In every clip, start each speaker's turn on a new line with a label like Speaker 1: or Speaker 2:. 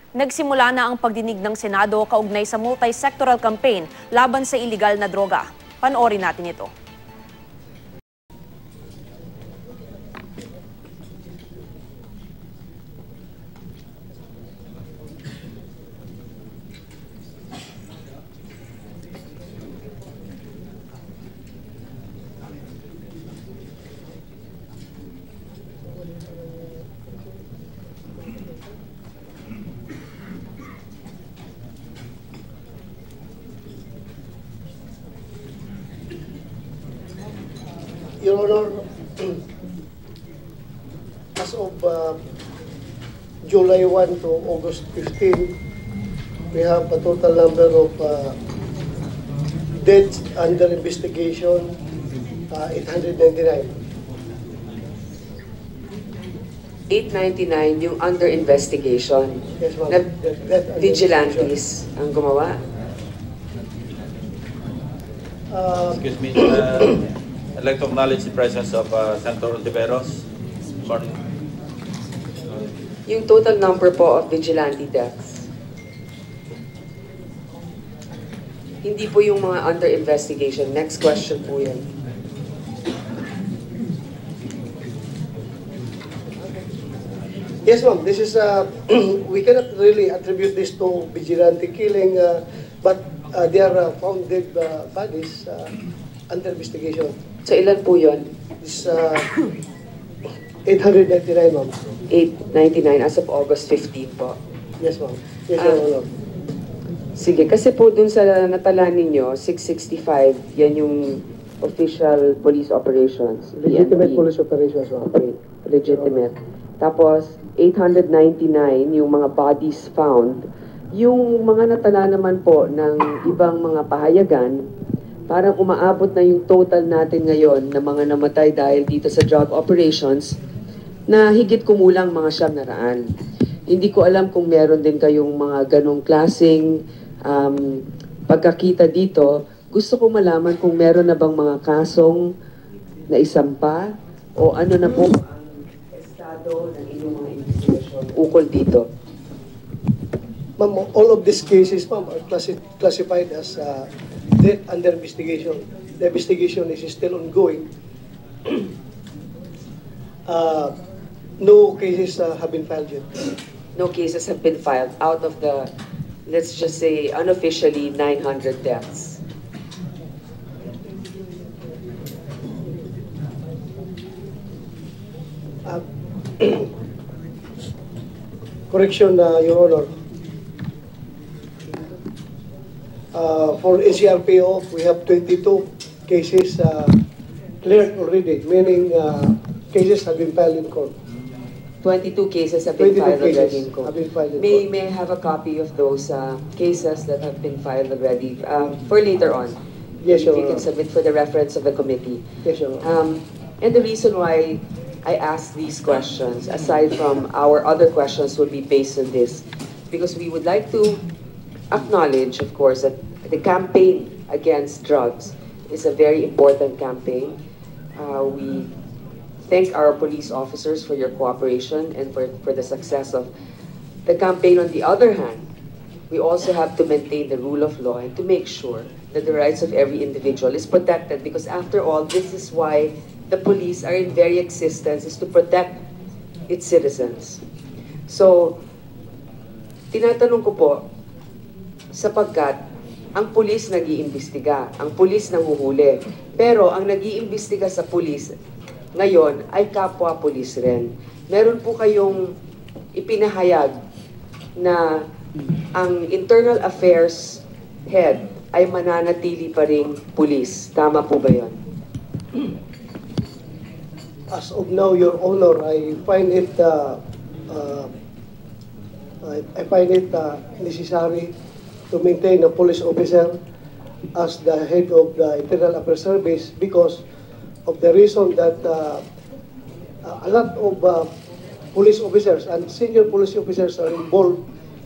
Speaker 1: Nagsimula na ang pagdinig ng Senado kaugnay sa multi-sectoral campaign laban sa iligal na droga. Panoorin natin ito.
Speaker 2: Your Honor, as of July 1 to August 15, we have a total number of deaths under investigation, 899.
Speaker 3: 899 yung under investigation.
Speaker 2: Yes, ma'am.
Speaker 3: Na
Speaker 2: Death under
Speaker 3: vigilantes ang gumawa.
Speaker 4: Excuse me, I'd like to acknowledge the presence of Senator Ontiveros. Morning.
Speaker 3: Yung total number po of vigilante deaths. Hindi po yung mga under investigation. Next question po yan.
Speaker 2: Yes, ma'am. This is we cannot really attribute this to vigilante killing, but they are found dead bodies under investigation.
Speaker 3: So ilan po yun?
Speaker 2: This 899, ma'am.
Speaker 3: 899 as of August 15 po.
Speaker 2: Yes, ma'am. Yes, Your Honor.
Speaker 3: Sige, kasi po dun sa natala ninyo, 665, yan yung official police operations.
Speaker 2: Legitimate
Speaker 3: PNP.
Speaker 2: police operations, ma'am.
Speaker 3: Okay, legitimate. Tapos, 899 yung mga bodies found. Yung mga natala naman po ng ibang mga pahayagan, parang umaabot na yung total natin ngayon na mga namatay dahil dito sa drug operations na higit kumulang mga 900. Hindi ko alam kung meron din kayong mga ganong klaseng pagkakita dito. Gusto ko malaman kung meron na bang mga kasong na isampa o ano na po ang estado ng inyong mga investigation ukol dito.
Speaker 2: Ma'am, all of these cases, ma'am, are classified as death under investigation. The investigation is still ongoing. No cases have been filed yet.
Speaker 3: No cases have been filed out of the, let's just say, unofficially 900 deaths.
Speaker 2: Correction, Your Honor. For NCRPO, we have 22 cases cleared already, meaning cases have been filed in court.
Speaker 3: 22 cases have been
Speaker 2: 22
Speaker 3: filed already
Speaker 2: cases
Speaker 3: in court.
Speaker 2: have been filed in
Speaker 3: May
Speaker 2: court.
Speaker 3: may I have a copy of those cases that have been filed already for later on.
Speaker 2: Yes,
Speaker 3: If
Speaker 2: Your
Speaker 3: you can
Speaker 2: Honor.
Speaker 3: submit for the reference of the committee.
Speaker 2: Yes, Your Honor.
Speaker 3: And the reason why I ask these questions, aside from our other questions, will be based on this. Because we would like to acknowledge, of course, that the campaign against drugs is a very important campaign. We thank our police officers for your cooperation and for the success of the campaign. On the other hand, we also have to maintain the rule of law and to make sure that the rights of every individual is protected, because after all, this is why the police are in very existence, is to protect its citizens. So, tinatanong ko po, sapagkat ang pulis nag-iimbestiga, ang pulis nanghuhuli, pero ang nag-iimbestiga sa pulis ngayon ay kapwa-pulis rin. Meron po kayong ipinahayag na ang internal affairs head ay mananatili pa ring pulis. Tama po ba yun?
Speaker 2: As of now, Your Honor, I find it necessary to maintain a police officer as the head of the Internal Affairs Service because of the reason that a lot of police officers and senior police officers are involved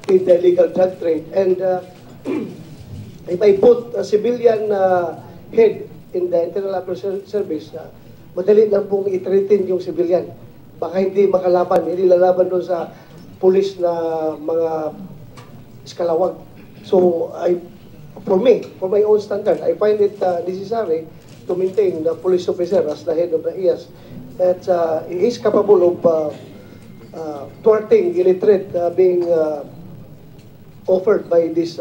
Speaker 2: in the illegal drug trade. And if I put a civilian head in the Internal Affairs Service, madali lang pong i-threaten yung civilian. Baka hindi makalaban, hindi lalaban doon sa police na mga Iskalawag. So, for my own standard, I find it necessary to maintain the police officer as the head of the IAS. That he is capable of thwarting any threat being offered by these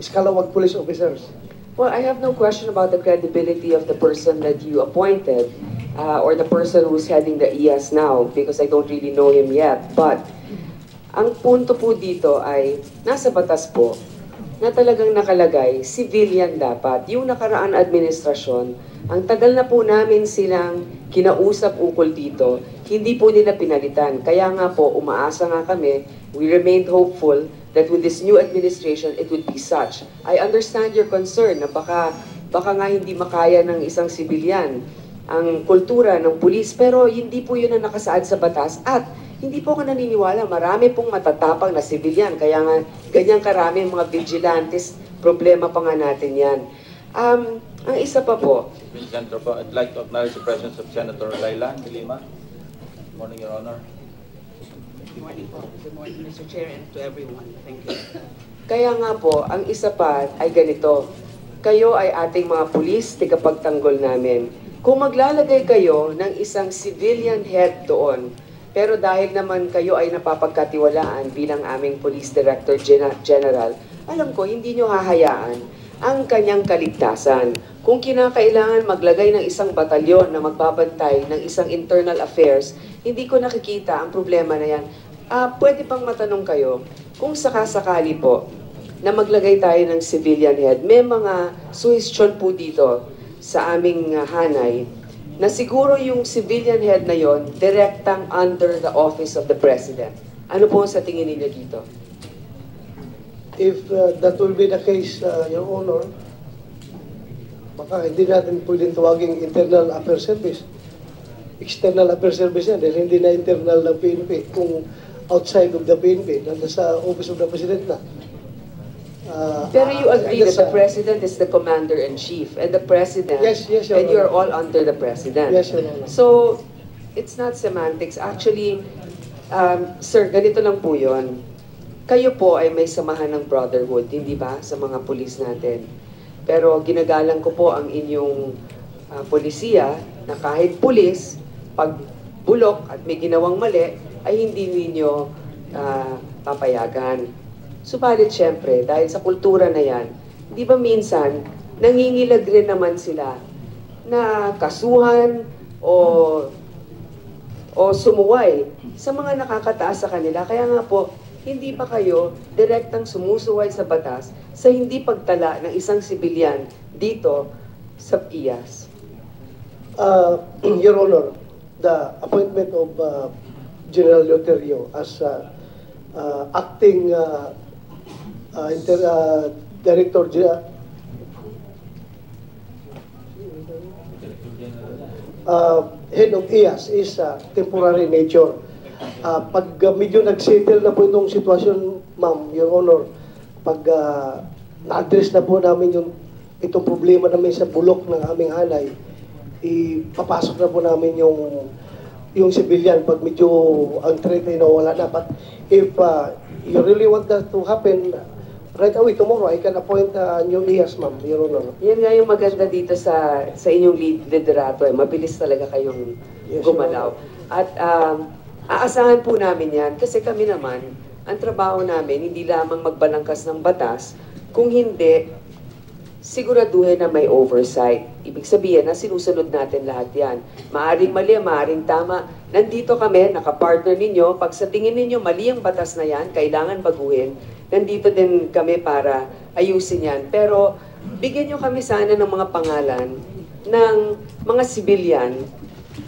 Speaker 2: Iskalawag police officers.
Speaker 3: Well, I have no question about the credibility of the person that you appointed or the person who's heading the IAS now because I don't really know him yet. But ang punto po dito ay nasa batas po na talagang nakalagay, civilian dapat. Yung nakaraan administrasyon, ang tagal na po namin silang kinausap ukol dito, hindi po nila pinalitan. Kaya nga po, umaasa nga kami, we remained hopeful that with this new administration, it would be such. I understand your concern na baka nga hindi makaya ng isang sibilyan ang kultura ng pulis, pero hindi po yun ang nakasaad sa batas at hindi po ako naniniwala, marami pong matatapang na sibilyan, kaya nga ganyan karami mga vigilantes, problema pa nga natin yan. Ang isa pa po,
Speaker 4: Senator po, I'd like to acknowledge the presence of Senator Laila de Lima. Good morning, Your Honor.
Speaker 5: Good morning po. Good morning, Mr. Chair, and to everyone. Thank you.
Speaker 3: kaya nga po, ang isa pa ay ganito, kayo ay ating mga pulis, tigapagtanggol namin. Kung maglalagay kayo ng isang civilian head doon, pero dahil naman kayo ay napapagkatiwalaan bilang aming Police Director General, alam ko, hindi nyo hahayaan ang kanyang kaligtasan. Kung kinakailangan maglagay ng isang batalyon na magbabantay ng isang internal affairs, hindi ko nakikita ang problema na yan. Pwede pang matanong kayo, kung sakasakali po na maglagay tayo ng civilian head, may mga suhestyon po dito sa aming hanay, na siguro yung civilian head na yon direktang under the office of the President. Ano po sa tingin ninyo dito?
Speaker 2: If that will be the case, Your Honor, baka hindi natin pwedeng tawaging Internal Affairs Service. External Affairs Service yan dahil hindi na internal ng PNP. Kung outside of the PNP, nanda sa Office of the President na.
Speaker 3: Pero you agree that the President is the Commander-in-Chief and the President,
Speaker 2: Yes, Your
Speaker 3: and you're
Speaker 2: Honor.
Speaker 3: all under the President.
Speaker 2: Yes, Your Honor.
Speaker 3: So, it's not semantics. Actually, sir, ganito lang po yun. Kayo po ay may samahan ng brotherhood, hindi ba, sa mga pulis natin. Pero ginagalang ko po ang inyong polisiya na kahit pulis, pag bulok at may ginawang mali, ay hindi ninyo papayagan. Subalit syempre, dahil sa kultura na yan, di ba minsan, nangingilag rin naman sila na kasuhan o sumuway sa mga nakakataas sa kanila. Kaya nga po, hindi pa kayo direktang sumusuway sa batas sa hindi pagtala ng isang sibilyan dito sa IAS.
Speaker 2: Your Honor, the appointment of General Loterio as acting Director Head of IAS is temporary nature. Pag medyo nag-settle na po itong sitwasyon, ma'am, Your Honor, pag na-address na po namin itong problema namin sa bulok ng aming hanay, ipapasok na po namin yung civilian pag medyo ang threat ay nawala na. But if you really want that to happen, right away, tomorrow, I can appoint a new IAS, ma'am, Your Honor.
Speaker 3: Yan nga yung maganda dito sa inyong liderato. Mabilis talaga kayong gumalaw. At aasahan po namin yan kasi kami naman, ang trabaho namin, hindi lamang magbalangkas ng batas, kung hindi, siguraduhin na may oversight. Ibig sabihin na sinusunod natin lahat yan. Maaring mali, maaring tama. Nandito kami, nakapartner ninyo. Pag sa tingin ninyo mali ang batas na yan, kailangan baguhin. Nandito din kami para ayusin yan. Pero bigyan nyo kami sana ng mga pangalan ng mga sibilyan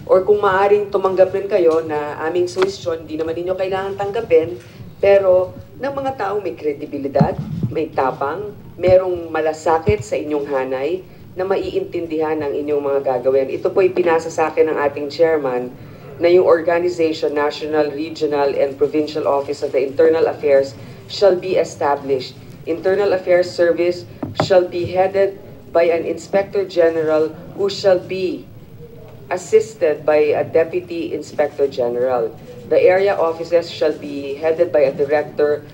Speaker 3: or kung maaring tumanggap rin kayo na aming suhestyon, hindi naman ninyo kailangan tanggapin, pero ng mga taong may kredibilidad, may tapang, merong malasakit sa inyong hanay na maiintindihan ang inyong mga gagawin. Ito po ipinasa sa akin ng ating chairman na yung Organization, National, Regional, and Provincial Office of the Internal Affairs shall be established. Internal Affairs Service shall be headed by an Inspector General who shall be assisted by a Deputy Inspector General. The area offices shall be headed by a Director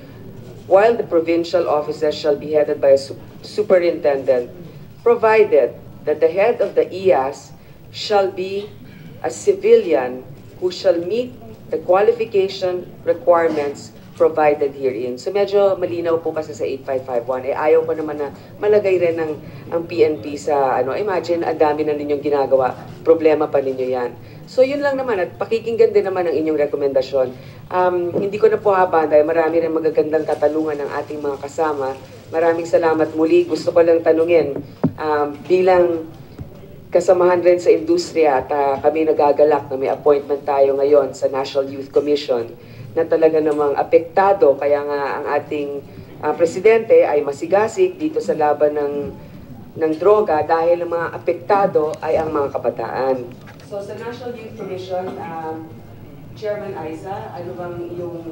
Speaker 3: while the provincial offices shall be headed by a superintendent, provided that the head of the IAS shall be a civilian who shall meet the qualification requirements provided herein. So medyo malinaw po kasi sa 8551. Ayaw ko naman na malagay rin ang PNP sa imagine ang dami na ninyong ginagawa, problema pa ninyo yan. So yun lang naman at pakikinggan din naman ang inyong rekomendasyon. Hindi ko na po habang dahil marami rin magagandang katanungan ng ating mga kasama. Maraming salamat muli. Gusto ko lang tanungin bilang kasamahan rin sa industriya at kami nagagalak na may appointment tayo ngayon sa National Youth Commission na talaga namang apektado, kaya nga ang ating presidente ay masigasig dito sa laban ng droga dahil ang mga apektado ay ang mga kabataan. So sa National Youth Commission, Chairman Aiza, ano bang iyong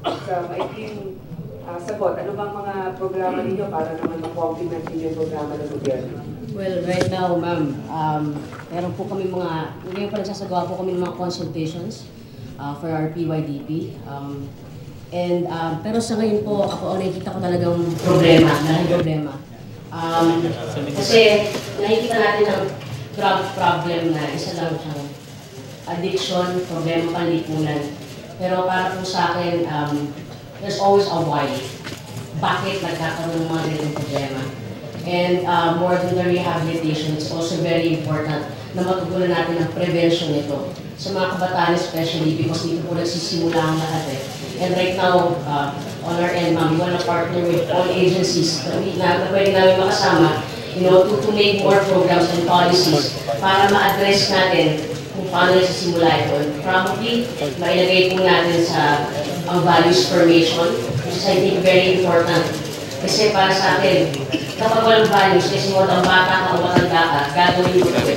Speaker 3: sa maikling sagot, ano bang mga programa ninyo para naman ma-complement ninyo yung programa ng gobyerno?
Speaker 6: Well, right now, ma'am, meron po kami ngayon pa nagsasagawa po kami ng mga consultations for our PYDP. Pero sa ngayon po, ako nakikita ko talagang malaking problema. Kasi nakikita natin ang drug problem na isa lang siyang addiction, problema panlipunan. Pero para po sa akin, there's always a why. Bakit nagkakaroon ng mga ganitong problema? And more than the rehabilitation, it's also very important na matugunan natin ang prevention nito sa mga kabataan especially because dito po nagsisimula ang lahat eh. And right now, on our end, ma'am, we want to partner with all agencies na pwede namin makasama, to make more programs and policies para ma-address natin kung paano nagsisimula ito. Probably, mailagay po natin sa ang values formation, which is I think very important. Kasi para sa akin, kapag walang values, kasi walang bata ka o matanda ka, gagawin mo ito.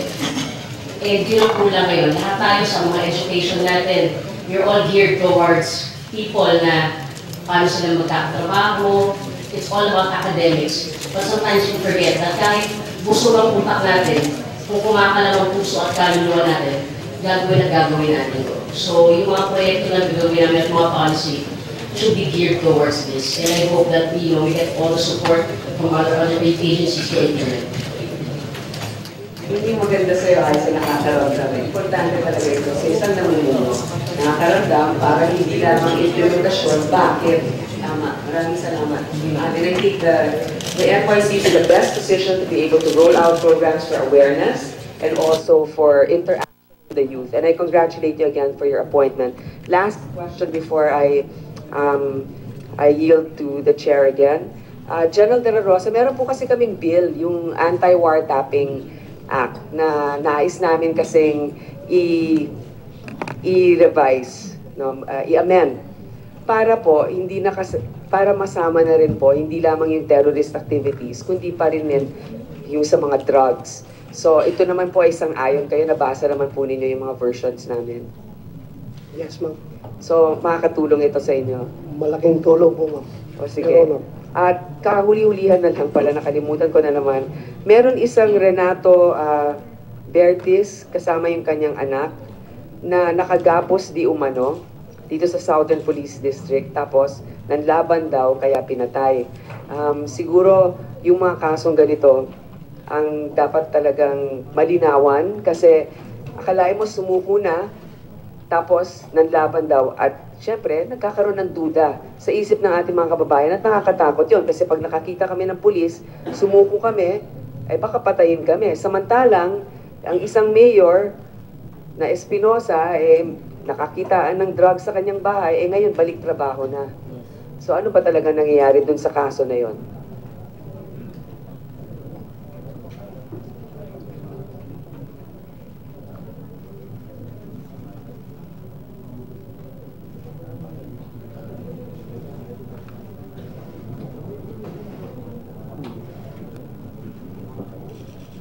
Speaker 6: Di ang kulang ngayon. Lahat tayo sa mga education natin, we're all geared towards people na paano sila magkakatrabaho. It's all about academics. But sometimes you forget that kahit buso ng utak natin, kung kumakalam ang puso at kaluluwa natin, gagawin natin. So yung mga proyekto na gagawin namin at mga policy should be geared towards this. And I hope that we get all the support from other agencies to implement.
Speaker 3: Hindi maganda sa'yo ay sa nakakaramdam. Importante talaga ito sa isang namumuno. Nakakaramdam para hindi lamang implementasyon. Bakit? Tama. Maraming salamat. And I think the FYC is in the best position to be able to roll out programs for awareness and also for interaction with the youth. And I congratulate you again for your appointment. Last question before I yield to the chair again. General De La Rosa, meron po kasi kaming bill, yung anti-wiretapping Act na nais namin kasing i-revise, i-amend para po para masama na rin po hindi lamang yung terrorist activities kundi pa rin yung sa mga drugs. So ito naman po ay isang ayon kayo, nabasa naman po ninyo yung mga versions namin.
Speaker 2: Yes, ma'am.
Speaker 3: So makakatulong ito sa inyo.
Speaker 2: Malaking tulong po, ma'am.
Speaker 3: O sige. At kahuli-hulihan na lang pala, nakalimutan ko na naman. Meron isang Renato Bertis, kasama yung kanyang anak, na nakagapos di umano dito sa Southern Police District. Tapos, nanlaban daw, kaya pinatay. Siguro, yung mga kasong ganito, ang dapat talagang malinawan kasi akalain mo sumuko na, tapos nanlaban daw at syempre, nagkakaroon ng duda sa isip ng ating mga kababayan at nakakatakot yun. Kasi pag nakakita kami ng pulis, sumuko kami, ay baka patayin kami. Samantalang, ang isang mayor na Espinosa, nakakitaan ng drugs sa kanyang bahay, ngayon balik trabaho na. So ano ba talaga nangyayari dun sa kaso na yon?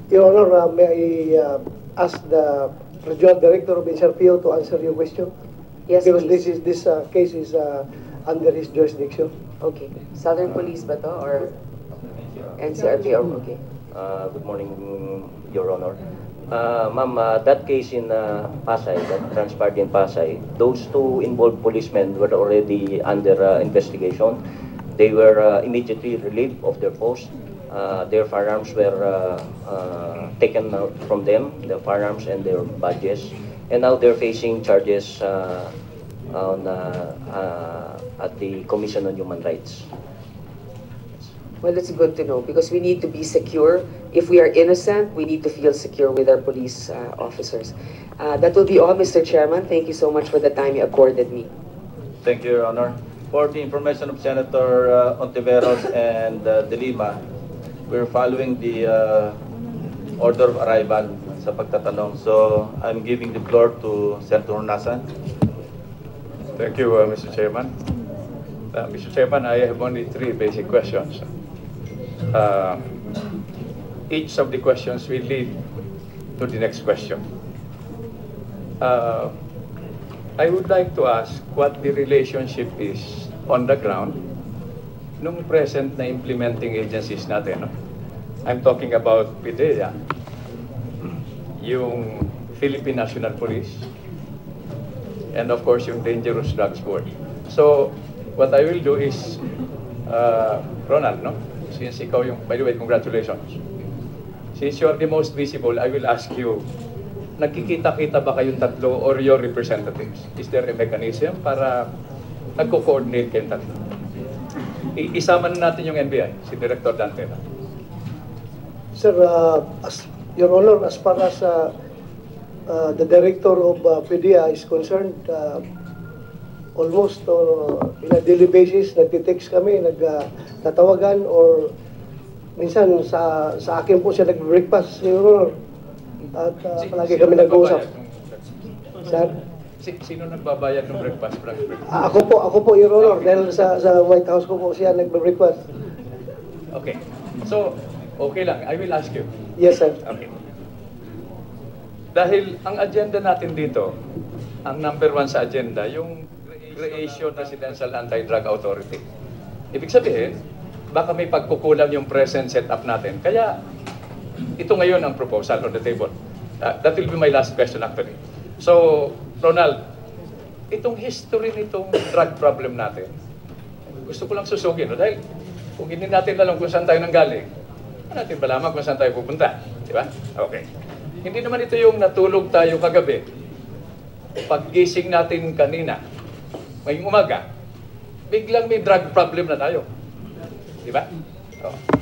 Speaker 2: Your Honor, may I ask the Regional Director of NCRPO to answer your question?
Speaker 3: Yes,
Speaker 2: Because
Speaker 3: please.
Speaker 2: this case is under his jurisdiction.
Speaker 3: Okay. Southern Police ba to or NCRPO? Okay.
Speaker 7: Good morning, Your Honor. Ma'am, that case in Pasay, that transpired in Pasay, those two involved policemen were already under investigation. They were immediately relieved of their post. Their firearms were taken out from them, the firearms and their badges, and now they're facing charges at the Commission on Human Rights.
Speaker 3: Well, it's good to know because we need to be secure. If we are innocent, we need to feel secure with our police officers. That will be all, Mr. Chairman. Thank you so much for the time you accorded me.
Speaker 4: Thank you, Your Honor. For the information of Senator Ontiveros and De Lima, we're following the order of arrival sa pagtatanong. So, I'm giving the floor to Senator Nasan.
Speaker 8: Thank you, Mr. Chairman. Mr. Chairman, I have only 3 basic questions. Each of the questions will lead to the next question. I would like to ask what the relationship is on the ground nung present na implementing agencies natin. No? I'm talking about PIDEA, yung Philippine National Police, and of course yung Dangerous Drugs Board. So, what I will do is, Ronald, no? Since ikaw yung, by the way, congratulations. Since you are the most visible, I will ask you, nagkikita-kita ba kayong tatlo or your representatives? Is there a mechanism para nagko-coordinate kayong tatlo? Isama na natin yung NBI, si Director Dante.
Speaker 2: Sir, as Your Honor, as far as the director of PDEA is concerned, almost in a daily basis, nagtitext kami, nagtatawagan, or minsan sa akin po siya nag-breakfast, Your Honor. At palagi kami nag-uusap. Sir?
Speaker 8: Sino nagbabayad ng breakfast?
Speaker 2: Ako po, Your Honor, dahil sa White House ko po siya nag-breakfast.
Speaker 8: Okay. So, okay lang. I will ask you.
Speaker 2: Yes, sir.
Speaker 8: Okay. Dahil ang agenda natin dito, ang number 1 sa agenda, yung creation ng Presidential Anti-Drug Authority. Ibig sabihin, baka may pagkukulang yung present setup natin. Kaya, ito ngayon ang proposal on the table. That will be my last question actually. So, Ronald, itong history nitong drug problem natin, gusto ko lang susugin. No? Dahil kung hindi natin alam kung saan tayo nanggaling, natin malaman kung saan tayo pupunta. Di ba? Okay. Hindi naman ito yung natulog tayo kagabi. Paggising natin kanina, ngayong umaga, biglang may drug problem na tayo. Di ba?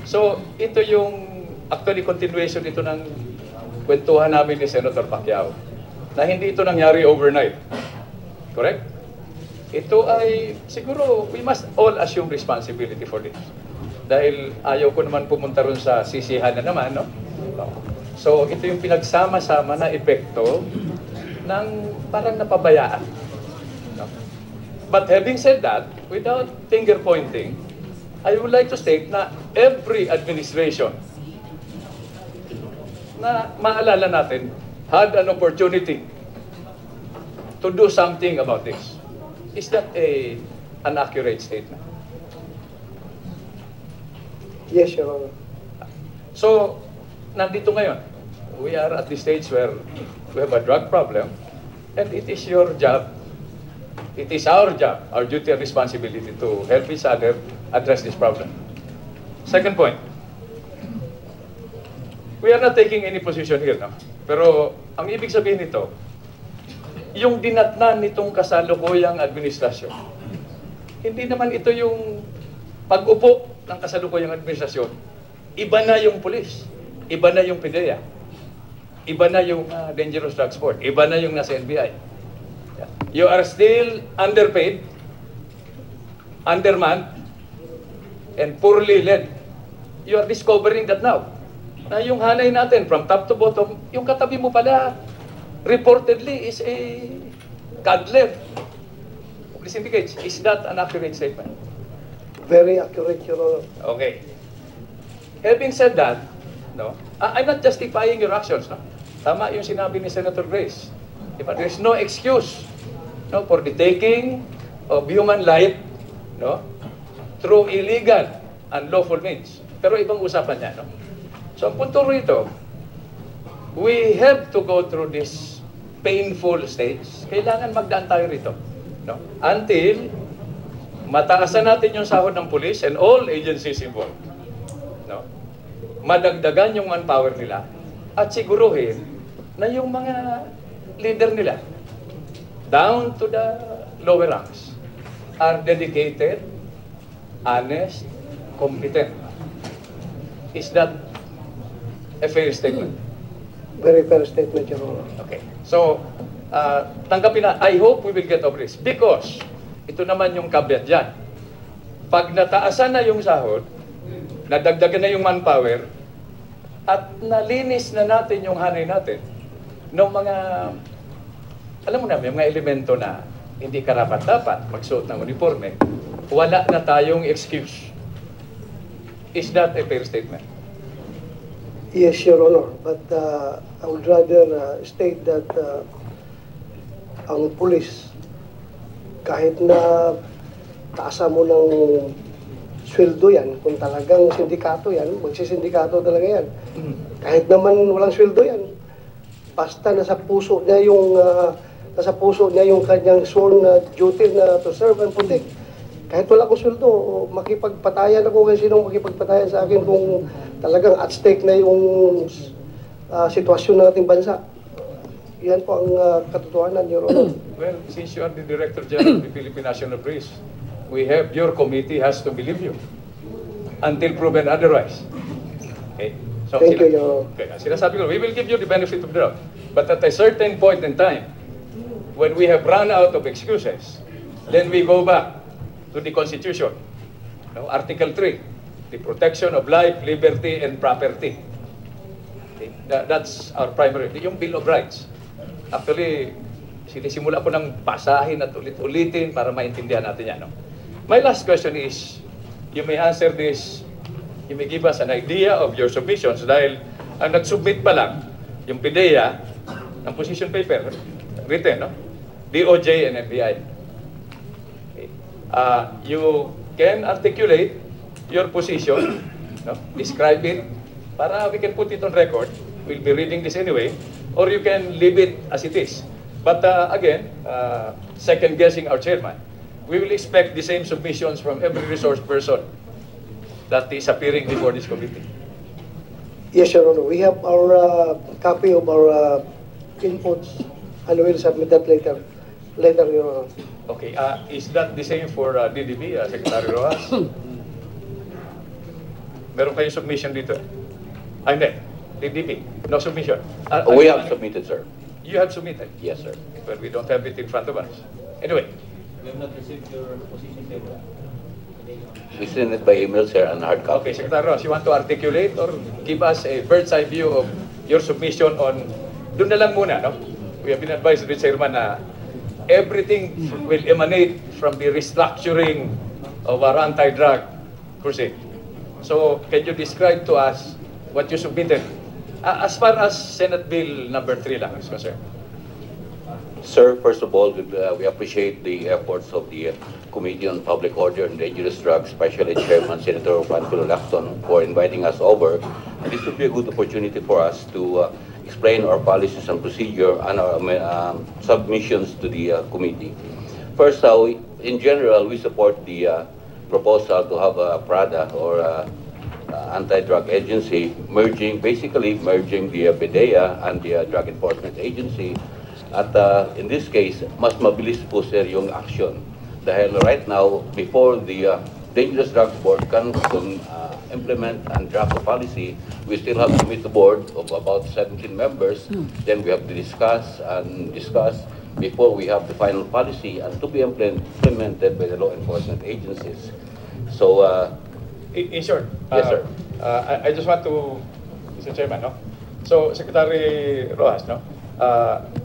Speaker 8: So, ito yung actually continuation ito ng kwentuhan namin ni Senator Pacquiao na hindi ito nangyari overnight. Correct? Ito ay, siguro, we must all assume responsibility for this. Dahil ayaw ko naman pumunta ron sa sisihan na naman, no? So, ito yung pinagsama-sama na epekto ng parang napabayaan. No? But having said that, without finger-pointing, I would like to state na every administration na maalala natin had an opportunity to do something about this. Is that an accurate statement?
Speaker 2: Yes, Your Honor.
Speaker 8: So, nandito ngayon, we are at the stage where we have a drug problem and it is your job, it is our job, our duty and responsibility to help each other address this problem. Second point, we are not taking any position here, no? Pero ang ibig sabihin nito, yung dinatnan nitong kasalukuyang administrasyon, hindi naman ito yung pag-upo ng kasalukuyang administrasyon. Iba na yung police, iba na yung PIDEA, iba na yung Dangerous Drugs Board, iba na yung nasa NBI. You are still underpaid, undermanned, and poorly led. You are discovering that now. Na yung hanay natin from top to bottom, yung katabi mo pala, reportedly is a cuddler. Please indicate, is that an accurate statement?
Speaker 2: Very accurate, Your Honor.
Speaker 8: Okay. Having said that, no, I'm not justifying your actions. No? Tama yung sinabi ni Senator Grace. Diba? There's no excuse, no, for the taking of human life, no, through illegal and lawful means. Pero ibang usapan niya. No? So ang punto rito, we have to go through this painful stage. Kailangan magdaan tayo rito. No? Until mataasan natin yung sahod ng police and all agencies involved. No? Madagdagan yung manpower nila at siguruhin na yung mga leader nila down to the lower ranks are dedicated, honest, competent. Is that a fair statement?
Speaker 2: Very fair statement, Your Honor.
Speaker 8: Okay. So, tanggapin na, I hope we will get over this. Because, ito naman yung caveat dyan. Pag nataasan na yung sahod, nadagdagan na yung manpower, at nalinis na natin yung hanay natin ng mga, alam mo na, may mga elemento na hindi karapat-dapat magsuot ng uniforme, wala na tayong excuse. Is that a fair statement?
Speaker 2: Yes, Your Honor. But I would rather state that ang pulis, kahit na taasan mo ng sweldo yan, kung talagang sindikato yan, magsisindikato talaga yan. Kahit naman walang sweldo yan, basta nasa puso niya yung kanyang sworn duty na to serve and protect. Kahit wala akong sweldo, makipagpatayan ako kung sinong makipagpatayan sa akin kung talagang at stake na yung sitwasyon ng ating bansa. Yan po ang katotohanan, Your Honor.
Speaker 8: Well, since you are the Director General of the Philippine National Police, your committee has to believe you until proven otherwise. Okay? So,
Speaker 2: Thank you, Your Honor.
Speaker 8: Okay, sinasabi ko, we will give you the benefit of the doubt. But at a certain point in time, when we have run out of excuses, then we go back to the Constitution. No? Article 3, the protection of life, liberty, and property. Okay? That's our primary. Yung Bill of Rights. Actually, sinisimula ko ng basahin at ulit-ulitin para maintindihan natin yan. No? My last question is, you may answer this, you may give us an idea of your submissions dahil ang nag-submit pa lang, yung PIDEA, ng position paper, written, no? DOJ and FBI. Okay. You can articulate your position, no? Describe it, para we can put it on record. We'll be reading this anyway, or you can leave it as it is. But again, second guessing our chairman, we will expect the same submissions from every resource person that is appearing before this committee.
Speaker 2: Yes, Your Honor. We have our copy of our inputs and we'll submit that later, Your Honor.
Speaker 8: Okay, is that the same for DDB, Secretary Rojas? Meron kayong submission dito? Hindi. DDB, no submission.
Speaker 9: We have submitted, sir.
Speaker 8: You have submitted?
Speaker 9: Yes, sir.
Speaker 8: But we don't have it in front of us. Anyway.
Speaker 4: We have not received your position paper.
Speaker 9: We sent it by email, sir, and hard copy.
Speaker 8: Okay, Secretary Rojas, you want to articulate or give us a bird's eye view of your submission on, doon na lang muna, no? We have been advised with Chairman na everything will emanate from the restructuring of our anti-drug crusade. So, can you describe to us what you submitted? As far as Senate Bill number 3 lang is concerned.
Speaker 9: Sir, first of all, we appreciate the efforts of the Committee on Public Order and Dangerous Drugs, especially Chairman Senator Panfilo Lacson, for inviting us over. And this would be a good opportunity for us to explain our policies and procedure and our submissions to the committee. First, in general, we support the proposal to have a PRADA or anti-drug agency basically merging the PIDEA and the Drug Enforcement Agency. At in this case, mas mabilis po sir yung action. Dahil right now, before the Dangerous Drugs Board can implement and draft a policy, we still have to meet the board of about 17 members. Then we have to discuss before we have the final policy and to be implemented by the law enforcement agencies. So,
Speaker 8: in short,
Speaker 9: yes, sir.
Speaker 8: I just want to, Mr. Chairman, no? So, Secretary Rojas, no?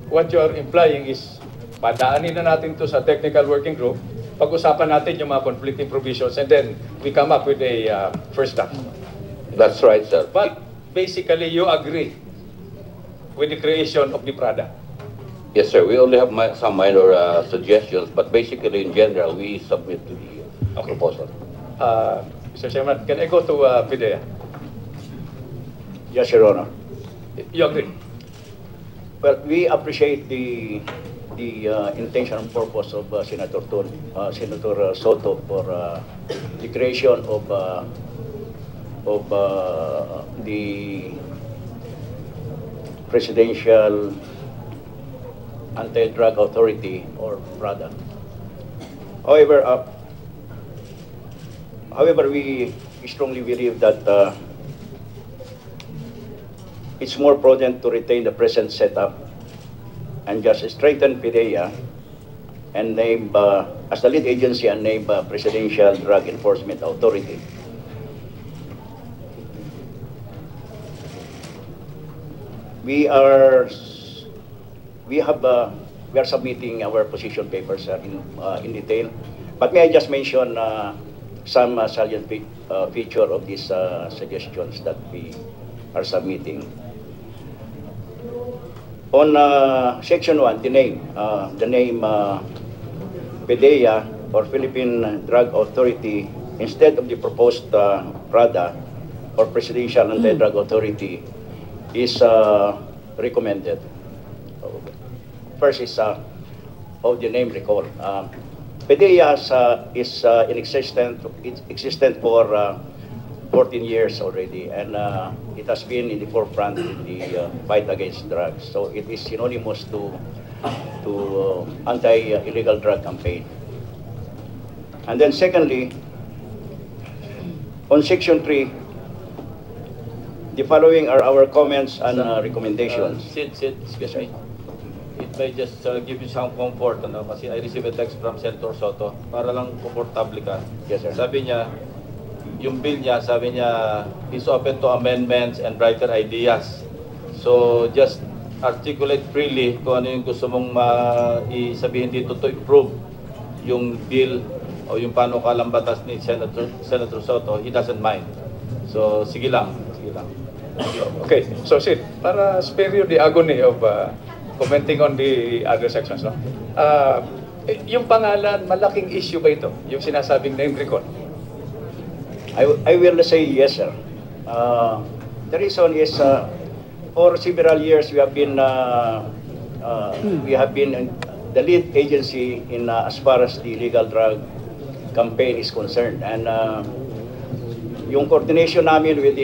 Speaker 8: What you are implying is, padaanin na natin to sa technical working group, pag-usapan natin yung mga conflicting provisions, and then we come up with a first draft.
Speaker 9: That's right, sir.
Speaker 8: But basically, you agree with the creation of the PRADA.
Speaker 9: Yes, sir. We only have some minor suggestions, but basically, in general, we submit to the proposal.
Speaker 8: Mr. Chairman, can I go to PIDEA?
Speaker 10: Yes, Your Honor.
Speaker 8: You agree?
Speaker 10: Well, we appreciate the the intention and purpose of Senator Soto for the creation of the Presidential Anti-Drug Authority, or PRADA. However, we strongly believe that it's more prudent to retain the present setup and just strengthen PDEA and name as the lead agency and name Presidential Drug Enforcement Authority. We are submitting our position papers in detail, but may I just mention some salient feature of these suggestions that we are submitting. On Section 1, the name PDEA, or Philippine Drug Authority, instead of the proposed PRADA, or Presidential Anti-Drug Authority, is recommended. First is of the name recall. PDEA is existent for 14 years already, and it has been in the forefront in the fight against drugs. So it is synonymous to anti-illegal drug campaign. And then secondly, on Section 3, the following are our comments and recommendations.
Speaker 4: Excuse me. It may just give you some comfort, kasi I received a text from Senator Soto, para lang komportable ka.
Speaker 10: Yes, sir.
Speaker 4: Sabi niya, yung bill niya, sabi niya, is open to amendments and brighter ideas. So just articulate freely kung ano yung gusto mong isabihin dito to improve yung bill o yung panukalang batas ni Senator Soto. He doesn't mind. So sige lang.
Speaker 8: Okay, so Sid, para spare you the agony of commenting on the other sections, no? Yung pangalan, malaking issue ba ito? Yung sinasabing name recall?
Speaker 10: I will say yes, sir. The reason is for several years we have been the lead agency in as far as the illegal drug campaign is concerned, and yung coordination namin with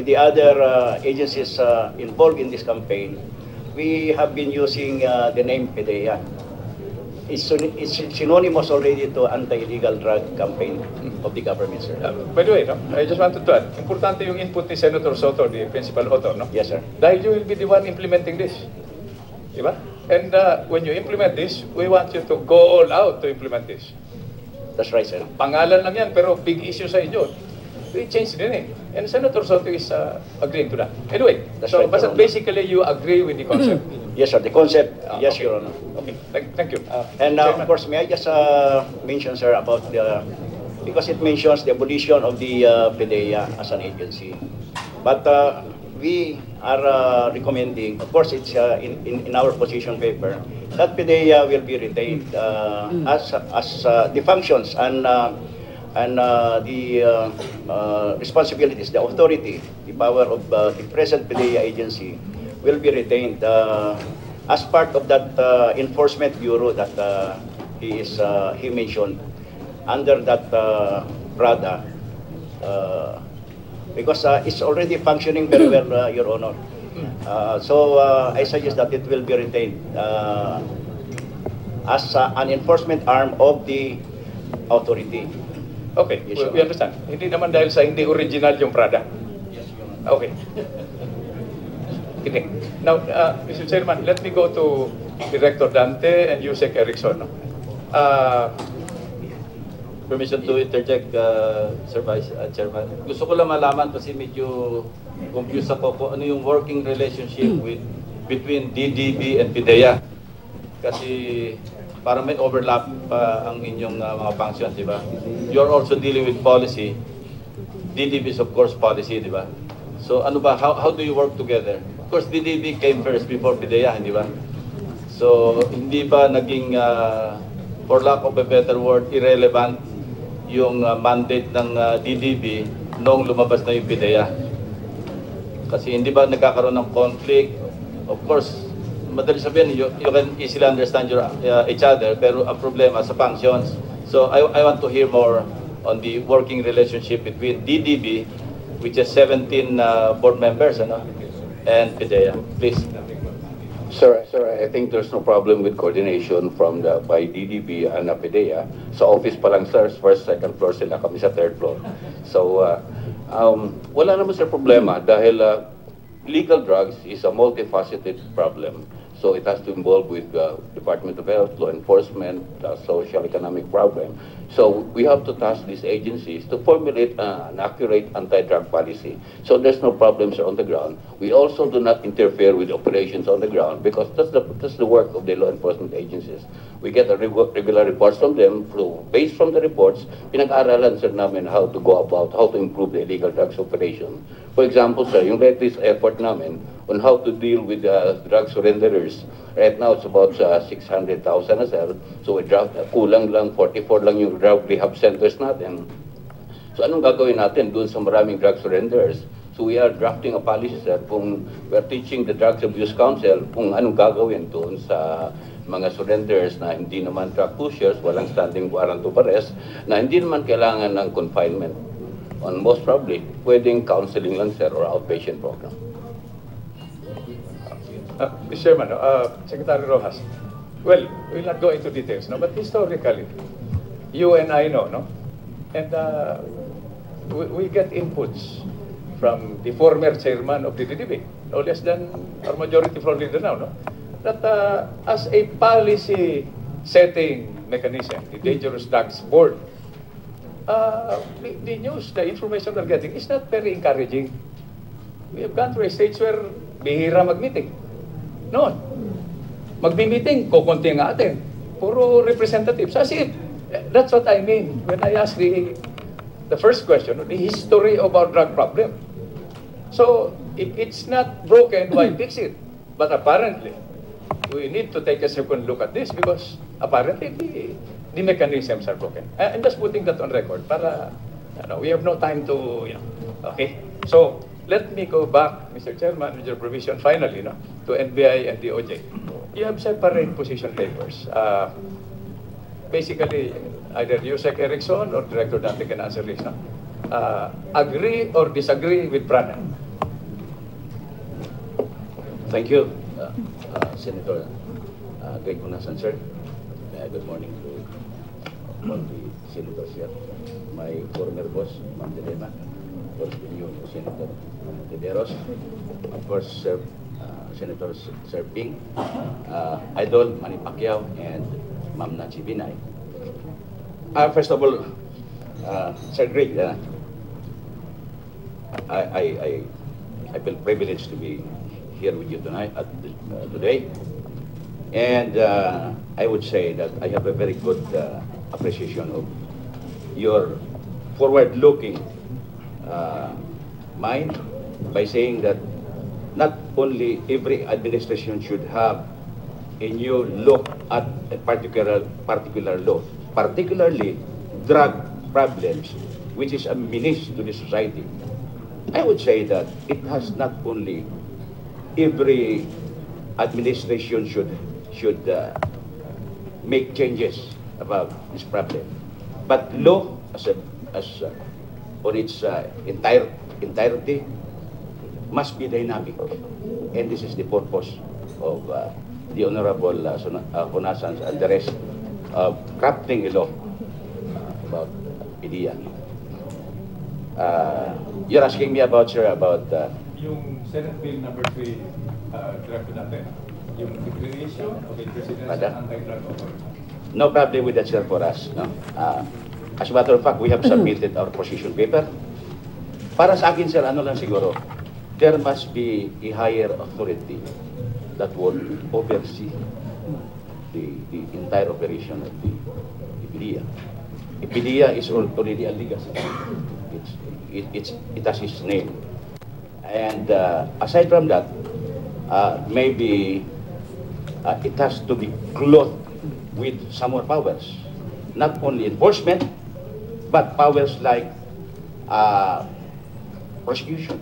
Speaker 10: the other agencies involved in this campaign, we have been using the name PDEA. It's synonymous already to anti-illegal drug campaign of the government, sir.
Speaker 8: By the way, no, I just wanted to add, importante yung input ni Senator Soto, the principal author, no?
Speaker 10: Yes, sir.
Speaker 8: Dahil you will be the one implementing this. Diba? And when you implement this, we want you to go all out to implement this.
Speaker 10: That's right, sir.
Speaker 8: Pangalan lang yan, pero big issue sa inyo. We change the name. And Senator Soto is agreeing to that. Anyway,
Speaker 10: that's
Speaker 8: so
Speaker 10: right,
Speaker 8: but basically you agree with the concept.
Speaker 10: Yes, sir. The concept, yes,
Speaker 8: okay.
Speaker 10: Your Honor.
Speaker 8: Okay, thank you.
Speaker 10: And of course, may I just mention, sir, about because it mentions the abolition of the PDEA as an agency. But we are recommending, of course, it's in our position paper, that PDEA will be retained as the functions and the responsibilities, the authority, the power of the present PDEA agency will be retained as part of that enforcement bureau that he mentioned under that PRADA, because it's already functioning very well, Your Honor. So I suggest that it will be retained as an enforcement arm of the authority.
Speaker 8: Okay, yes, we understand. Hindi naman dahil sa hindi original yung PRADA. Okay. Okay. Now, Mr. Chairman, let me go to Director Dante and Yusek Erickson. No?
Speaker 4: Permission to interject, Sir Vice Chairman. Gusto ko lang malaman kasi medyo confused ako kung ano yung working relationship between DDB and PDEA. Kasi para may overlap ang inyong mga functions, di ba? You're also dealing with policy. DDB is of course policy, di ba? So ano ba, how do you work together? Of course, DDB came first before PDEA, di ba? So hindi ba naging, for lack of a better word, irrelevant yung mandate ng DDB noong lumabas na yung PDEA? Kasi hindi ba nagkakaroon ng conflict? Of course, madali sabihin, you can easily understand each other, pero ang problema sa functions. So I want to hear more on the working relationship between DDB, which is 17 board members, and PIDEA. Please.
Speaker 9: Sir, I think there's no problem with coordination by DDB and PIDEA. Sa office pa lang, sir, first, second floor sila, kami sa third floor. So, wala naman sir problema dahil legal drugs is a multifaceted problem. So it has to involve with Department of Health, law enforcement, social economic problem. So we have to task these agencies to formulate an accurate anti-drug policy. So there's no problems on the ground. We also do not interfere with operations on the ground because that's the work of the law enforcement agencies. We get regular reports from them. Based from the reports, pinag-aaralan sir namin how to go about, how to improve the illegal drugs operation. For example, sir, yung latest effort namin on how to deal with drug surrenderers. Right now, it's about 600,000 na sir. So, kulang lang, 44 lang yung drug rehab centers natin. So, anong gagawin natin doon sa maraming drug surrenderers? So, we are drafting a policy, sir, kung we're teaching the Drugs Abuse Council kung anong gagawin doon sa mga surrenderers na hindi naman drug pushers, walang standing warrant of arrest, na hindi naman kailangan ng confinement. On most probably, pwedeng counseling lang, sir, or outpatient program.
Speaker 8: Mr. Chairman, Secretary Rojas, well, we'll not go into details, no? But historically, you and I know, no? And we get inputs from the former chairman of the DDB, no less than our majority floor leader now, no? That as a policy setting mechanism, the Dangerous Drugs Board, the news, the information we're getting is not very encouraging. We have gone through a stage where bihira mag-meeting. Noon, magmi-meeting, kukunti nga atin. Puro representatives. As if, that's what I mean when I ask the first question, the history of our drug problem. So, if it's not broken, why fix it? But apparently, we need to take a second look at this because apparently the mechanisms are broken. I'm just putting that on record para, we have no time to, okay? So, let me go back, Mr. Chairman, with your provision finally, to NBI and DOJ. You have separate position papers. Basically, either Yusek Erickson or Director Dante can answer this. Agree or disagree with Prana?
Speaker 10: Thank you, Senator Greg Honasan, sir. Good morning to all the senators here. My former boss, Ma'am Dilema, of course, the new Senator Tideros, of course, Senator Sir Ping, Idol Manny Pacquiao, and Ma'am Nancy Binay. First of all, Sir Greg, I feel privileged to be here with you tonight, today. And I would say that I have a very good appreciation of your forward-looking mind by saying that not only every administration should have a new look at a particular law, particularly drug problems, which is a menace to the society. I would say that it has not only every administration should make changes about this problem, but law as on its entirety must be dynamic, and this is the purpose of the Honorable Honasan and the rest of crafting a law about PIDEA. You're asking me about, sir, about
Speaker 8: Yung Senate Bill number 3, draft natin, yung declaration of a presidential anti-drug authority.
Speaker 10: No problem with that, sir, for us. No? As a matter of fact, we have submitted our position paper. Para sa akin, sir, ano lang siguro, there must be a higher authority that will oversee the entire operation of the PIDEA. The PIDEA is already a legacy. It has its name. And aside from that, maybe it has to be clothed with some more powers. Not only enforcement, but powers like prosecution.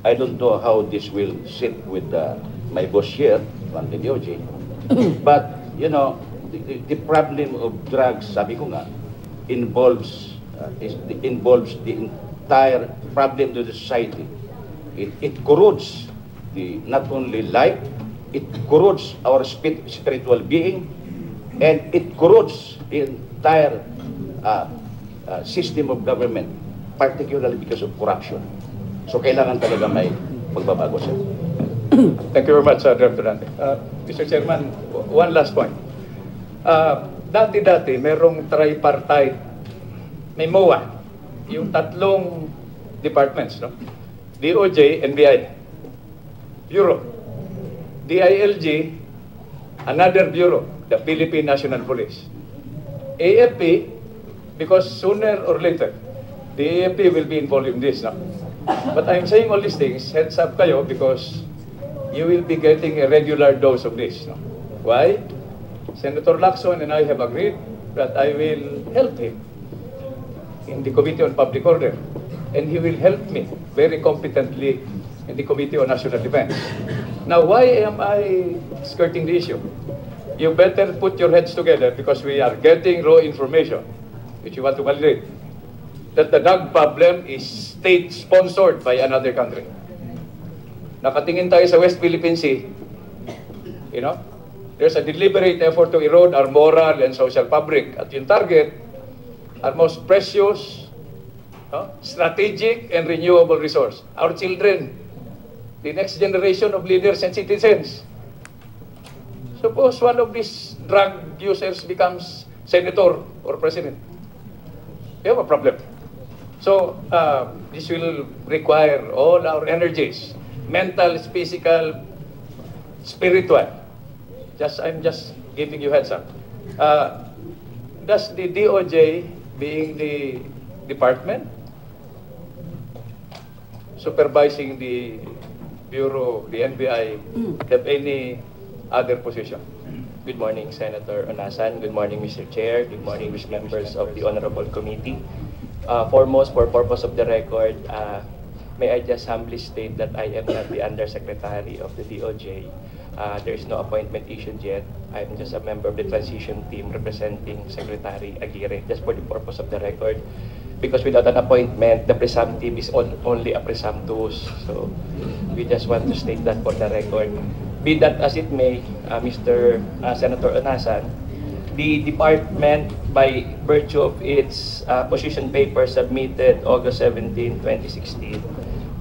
Speaker 10: I don't know how this will sit with my boss here,
Speaker 9: from the DOJ. But, you know, the problem of drugs, sabi ko nga, involves the entire problem to the society. It corrodes not only life, it corrodes our spiritual being, and it corrodes the entire system of government, particularly because of corruption. So kailangan talaga may pagbabago, sir.
Speaker 8: Thank you very much, Director Dante. Mr. Chairman, one last point. Dati-dati, merong tripartite, may MOA, yung tatlong departments, no? DOJ, NBI, Bureau, DILG, another bureau, the Philippine National Police. AFP, because sooner or later, the AFP will be involved in this, no? But I'm saying all these things, heads up kayo, because you will be getting a regular dose of this. No? Why? Senator Lacson and I have agreed that I will help him in the Committee on Public Order, and he will help me very competently in the Committee on National Defense. Now, why am I skirting the issue? You better put your heads together, because we are getting raw information, which you want to validate, that the drug problem is state-sponsored by another country. Nakatingin tayo sa West Philippine Sea, you know, there's a deliberate effort to erode our moral and social fabric. At yung target, our most precious, strategic and renewable resource, our children, the next generation of leaders and citizens. Suppose one of these drug users becomes senator or president. You have a problem. So, this will require all our energies, mental, physical, spiritual. I'm just giving you heads up. Does the DOJ, being the department supervising the Bureau, the NBI, have any other position?
Speaker 7: Good morning, Senator Onasan. Good morning, Mr. Chair. Good morning, members of the Honorable Committee. Foremost, for purpose of the record, may I just humbly state that I am not the Undersecretary of the DOJ. There is no appointment issued yet. I'm just a member of the transition team representing Secretary Aguirre, just for the purpose of the record. Because without an appointment, the presumptive is only a presumptuous. So we just want to state that for the record. Be that as it may, Mr. Senator Onasan, the department, by virtue of its position paper submitted August 17, 2016,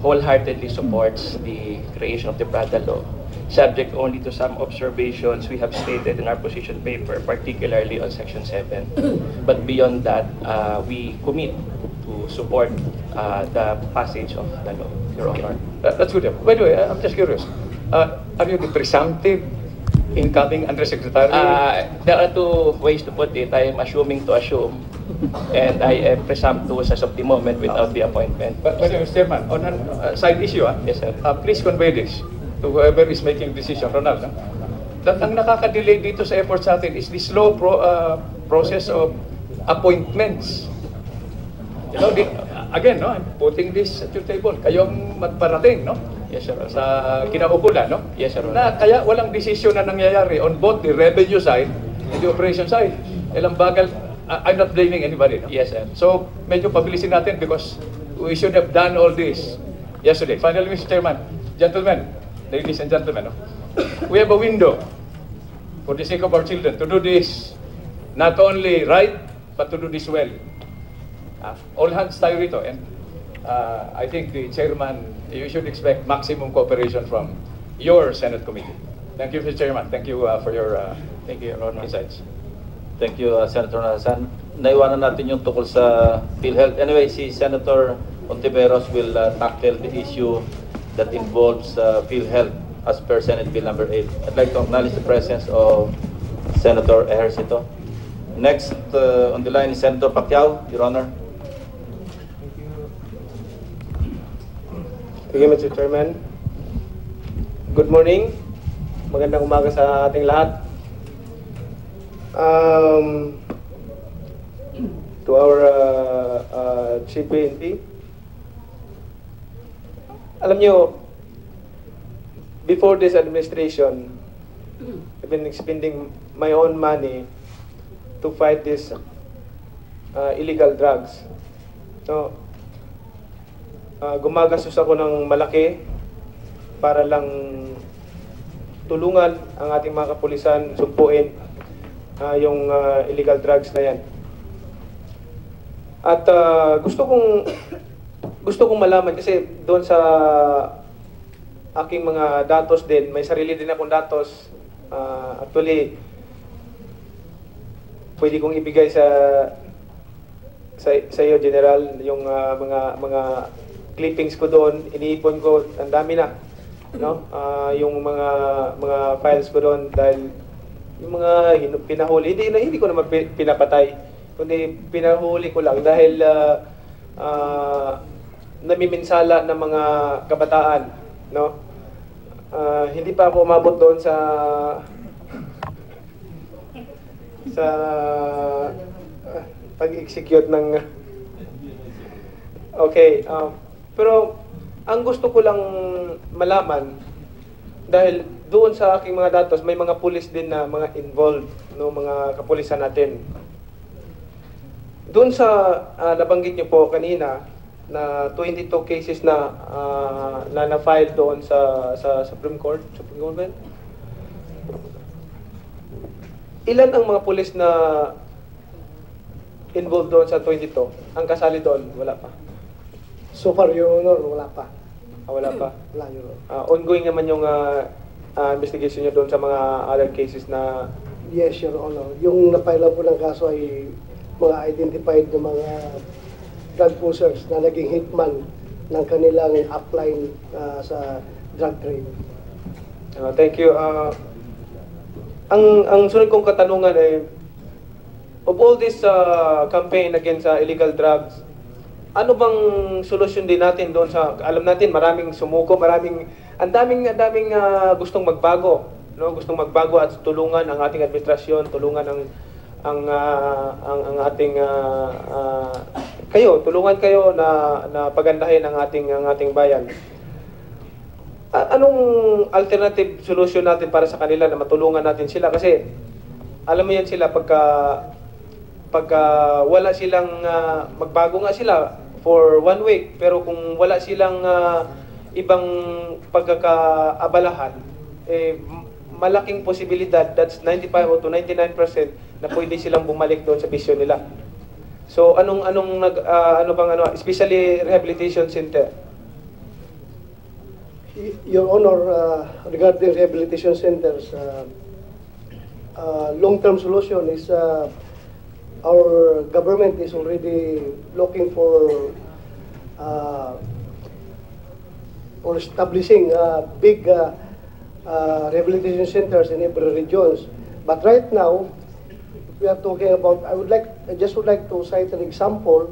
Speaker 7: wholeheartedly supports the creation of the PRADA law, subject only to some observations we have stated in our position paper, particularly on Section 7. But beyond that, we commit to support the passage of the law, Your Honor.
Speaker 8: That's good. By the way, I'm just curious. Are you the presumptive incoming Undersecretary?
Speaker 7: There are two ways to put it. I am assuming to assume, and I am presumptuous as of the moment without the appointment.
Speaker 8: But Mr. Chairman, on a side issue,
Speaker 7: yes, sir.
Speaker 8: Please convey this to whoever is making decision, Ronald. That ang nakaka-delay dito sa efforts natin is the slow process of appointments. You know, again, no, I'm putting this at your table. Kayong magparating, no?
Speaker 7: Yes, sir.
Speaker 8: Sa kinaukulan, no?
Speaker 7: Yes, sir.
Speaker 8: Na kaya walang decision na nangyayari on both the revenue side and the operation side. Ilang bagal, I'm not blaming anybody, no?
Speaker 7: Yes, sir.
Speaker 8: So, medyo pabilisin natin because we should have done all this yesterday. Finally, Mr. Chairman, gentlemen, ladies and gentlemen, no? We have a window for the sake of our children to do this not only right, but to do this well. All hands tayo rito, and I think the chairman, you should expect maximum cooperation from your Senate committee. Thank you, Mr. Chairman. Thank you for your insights.
Speaker 4: Thank you, Senator Onasan. Naiwanan natin yung tukol sa PhilHealth. Anyway, si Senator Ontiveros will tackle the issue that involves PhilHealth as per Senate Bill number 8. I'd like to acknowledge the presence of Senator Ejercito. Next on the line is Senator Pacquiao, Your Honor.
Speaker 11: Thank you, Mr. Chairman. Good morning. Magandang umaga sa ating lahat. To our Chief PNP. Alam nyo, before this administration, I've been spending my own money to fight this illegal drugs. No, gumagastos ako ng malaki para lang tulungan ang ating mga kapulisan sumpuin yung illegal drugs na yan. At gusto kong malaman kasi doon sa aking mga datos din, may sarili din akong datos. Actually, pwede kong ibigay sa iyo, General, yung mga clippings ko doon, iniipon ko, ang dami na, no? Yung mga files ko doon dahil yung mga pinahuli, hindi ko naman pinapatay, kundi pinahuli ko lang dahil namiminsala ng mga kabataan, no? Hindi pa ako umabot doon sa pag-execute ng okay, pero ang gusto ko lang malaman dahil doon sa aking mga datos may mga pulis din na mga involved, no, mga kapulisan natin. Doon sa nabanggit niyo po kanina na 22 cases na na-file doon sa Supreme Court ba? Ilan ang mga pulis na involved doon sa 22? Ang kasali doon, wala pa.
Speaker 2: So far, Your Honor, wala pa.
Speaker 11: Wala pa.
Speaker 2: Wala, Your Honor.
Speaker 11: Ongoing naman yung investigation nyo doon sa mga other cases na...
Speaker 2: Yes, Your Honor. Yung napailan po ng kaso ay mga identified na mga drug pushers na naging hitman ng kanilang upline sa drug trade.
Speaker 11: Thank you. Ang sunod kong katanungan ay, of all this campaign against illegal drugs, ano bang solusyon din natin doon sa, alam natin maraming sumuko, ang daming gustong magbago, no? Gustong magbago at tulungan ang ating administrasyon, tulungan ang ating tulungan kayo na pagandahin ang ating bayan. Anong alternative solution natin para sa kanila na matulungan natin sila? Kasi alam mo yan sila pagka wala silang magbago nga sila for 1 week, pero kung wala silang ibang pagkakaabalahan, malaking posibilidad, that's 95 to 99% na pwede silang bumalik doon sa bisyo nila. So especially rehabilitation center?
Speaker 2: Your Honor, regarding rehabilitation centers, long-term solution is our government is already looking for establishing big rehabilitation centers in every regions. But right now, we are talking about, I just would like to cite an example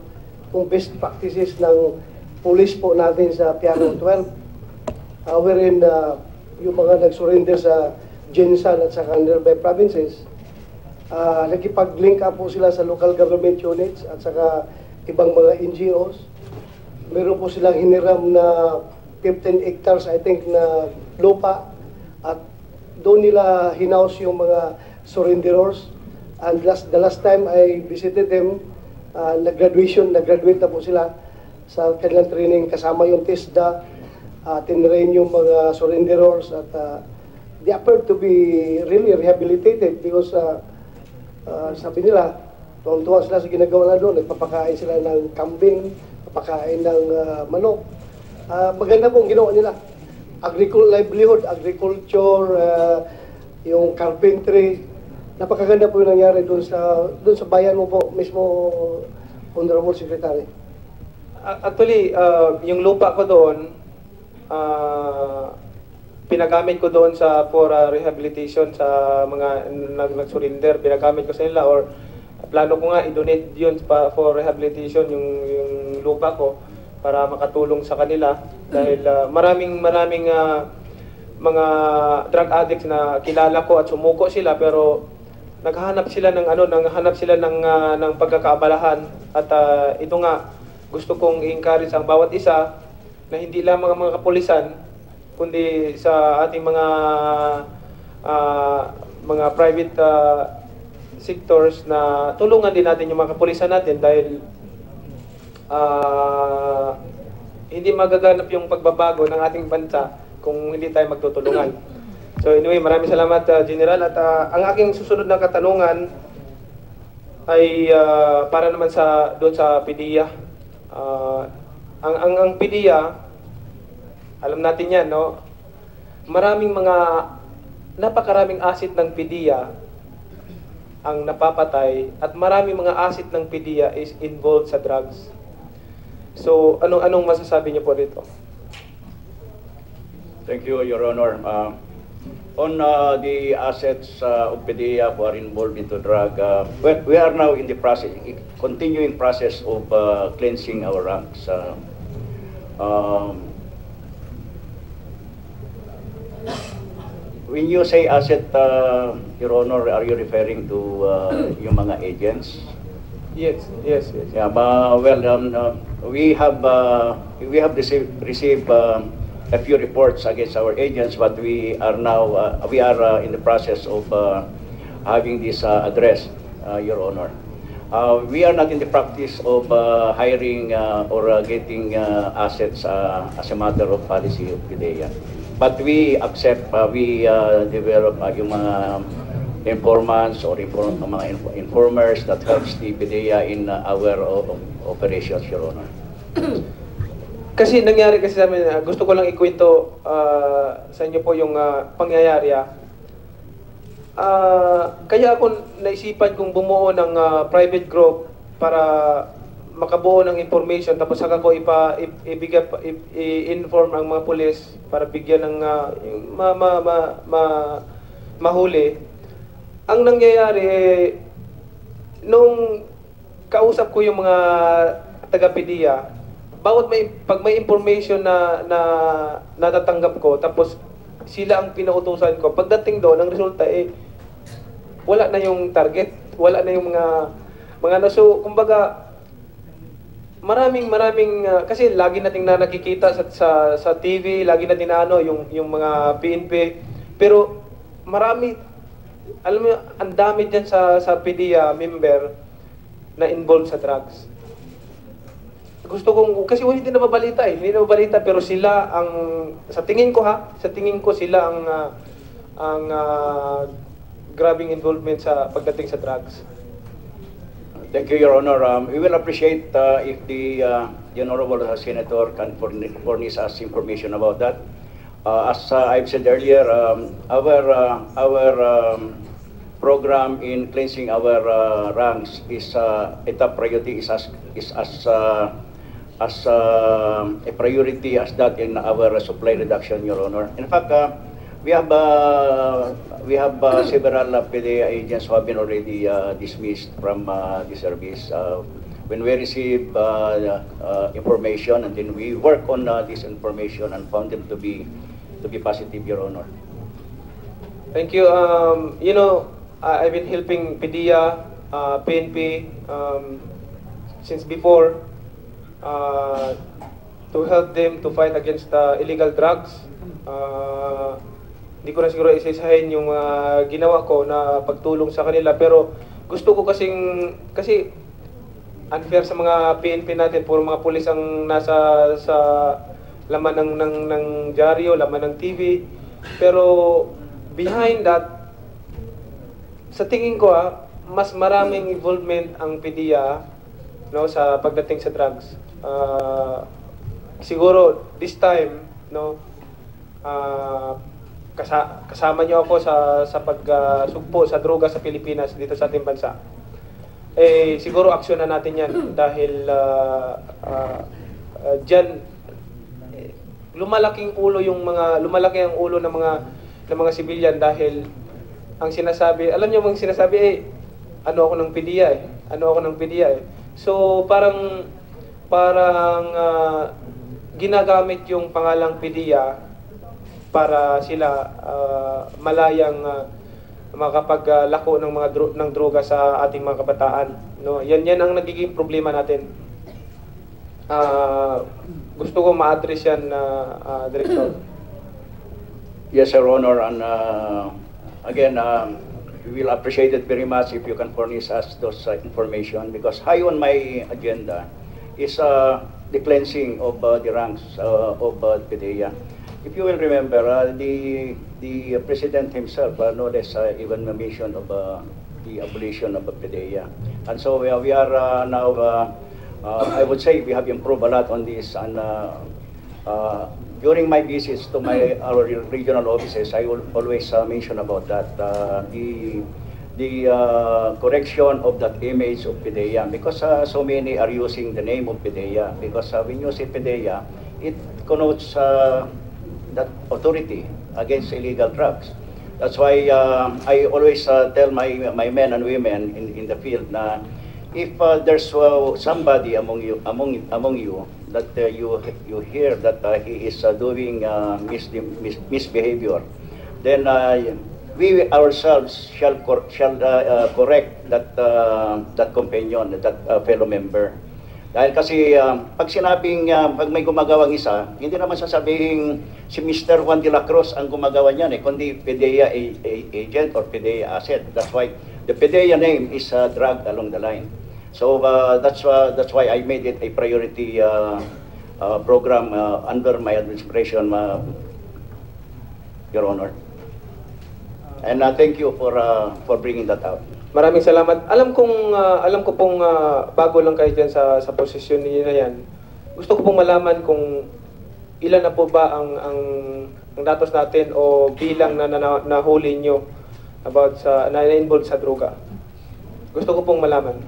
Speaker 2: kung best practices ng police po natin sa Piano 12. Wherein yung mga nag-surrender sa Jensan at sa nearby provinces, nakipag-link up po sila sa local government units at saka ibang mga NGOs. Meron po silang hiniram na 15 hectares, I think, na lupa at doon nila hinaus yung mga surrenderers. And the last time I visited them, nag-graduate na po sila sa kanilang training kasama yung TISDA. Tinrain yung mga surrenderers at they appear to be really rehabilitated because sabi nila, tuwang-tuwa sila sa ginagawa na doon, nagpapakain sila ng kambing, papakain ng manok. Maganda pong ginawa nila. Livelihood, agriculture, yung carpentry, napakaganda po yung nangyari doon sa bayan mo po, mismo Honorable Secretary.
Speaker 11: Actually, yung lupa ko doon, pinagamit ko doon for rehabilitation sa mga nag-surrender, pinagamit ko sa nila, or plano ko nga i-donate yun for rehabilitation yung lupa ko para makatulong sa kanila dahil maraming mga drug addicts na kilala ko at sumuko sila pero naghahanap sila ng pagkakaabalahan at ito nga gusto kong i-encourage ang bawat isa na hindi lamang ang mga kapulisan kundi sa ating mga mga private sectors na tulungan din natin yung mga kapulisan natin dahil hindi magaganap yung pagbabago ng ating bansa kung hindi tayo magtutulungan. So anyway, maraming salamat General, at ang aking susunod na katanungan ay para naman doon sa PDEA. Ang PDEA, alam natin yan, no? Napakaraming asset ng PDEA ang napapatay at maraming mga asset ng PDEA is involved sa drugs. So, anong masasabi niyo po dito?
Speaker 10: Thank you, Your Honor. On the assets of PDEA who are involved into drug, we are now in the continuing process of cleansing our ranks. When you say asset, Your Honor, are you referring to yung mga agents?
Speaker 11: Yes.
Speaker 10: Yeah, we have received a few reports against our agents, but we are in the process of having this addressed, Your Honor. We are not in the practice of hiring or getting assets as a matter of policy of PDEA. But we accept, we develop yung mga informants or mga informers that helps the PDEA in our operations, Your Honor.
Speaker 11: Kasi nangyari kasi sa amin, gusto ko lang ikwento sa inyo po yung pangyayari. Kaya ako naisipan kong bumuo ng private group para makabuo ng information, tapos saka ko i-inform ang mga pulis para bigyan ng mahuli. Ang nangyayari, nung kausap ko yung mga taga-PDEA, pag may information na natatanggap ko, tapos sila ang pinautusan ko, pagdating doon, ang resulta wala na yung target, wala na yung mga so, kumbaga, maraming kasi lagi nating nakikita sa TV, lagi natin yung mga PNP, pero marami, alam mo, ang dami diyan sa PDEA member na involved sa drugs. Gusto kong, kasi hindi na mabalita pero sila ang, sa tingin ko sila ang grabing involvement sa pagdating sa drugs.
Speaker 10: Thank you, Your Honor. We will appreciate if the Honorable Senator can furnish us information about that. As I've said earlier, our program in cleansing our ranks is a top priority, is as a priority as that in our supply reduction, Your Honor. In fact, we have several PDEA agents who have been already dismissed from the service. When we receive information, and then we work on this information and found them to be positive, Your Honor.
Speaker 11: Thank you. You know, I've been helping PDEA, PNP since before to help them to fight against illegal drugs. Hindi ko na siguro isa-isahin yung ginawa ko na pagtulong sa kanila, pero gusto ko kasi unfair sa mga PNP natin, puro mga pulis ang nasa sa laman ng dyaryo, laman ng TV, pero behind that, sa tingin ko mas maraming involvement ang PDEA sa pagdating sa drugs. Siguro this time kasama niyo ako sa pagsugpo sa droga sa Pilipinas dito sa ating bansa. Siguro aksyon na natin 'yan dahil diyan lumalaki ang ulo ng mga civilian dahil ang sinasabi, alam niyo bang sinasabi ano ako ng PDEA So parang ginagamit yung pangalang PDEA para sila malayang makapaglako ng droga sa ating mga kabataan. Yan ang nagiging problema natin. Gusto ko ma-address yan, Director.
Speaker 10: Yes, Your Honor, and again, we will appreciate it very much if you can furnish us those information, because high on my agenda is the cleansing of the ranks of PDEA. If you will remember, the President himself, no less, even mentioned of the abolition of PDEA. And so we are now, I would say we have improved a lot on this, and during my visits to our regional offices, I will always mention about that, the correction of that image of PDEA, because so many are using the name of PDEA, because when you say PDEA, it connotes that authority against illegal drugs. That's why I always tell my men and women in the field na if there's somebody among you that you hear that he is doing misbehavior, then we ourselves shall correct that companion, that fellow member. Dahil kasi pag sinabing pag may gumagawang isa, hindi naman sasabihin si Mr. Juan de la Cruz ang gumagawa niyan, kundi PDEA agent or PDEA asset. That's why the PDEA name is dragged along the line. So that's why I made it a priority program under my administration, Your Honor. And thank you for bringing that out.
Speaker 11: Maraming salamat. Alam ko pong bago lang kayo dyan sa posisyon niyo na yan. Gusto ko pong malaman kung ilan na po ba ang datos natin o bilang na nahuli nyo about sa na-involved sa droga. Gusto ko pong malaman.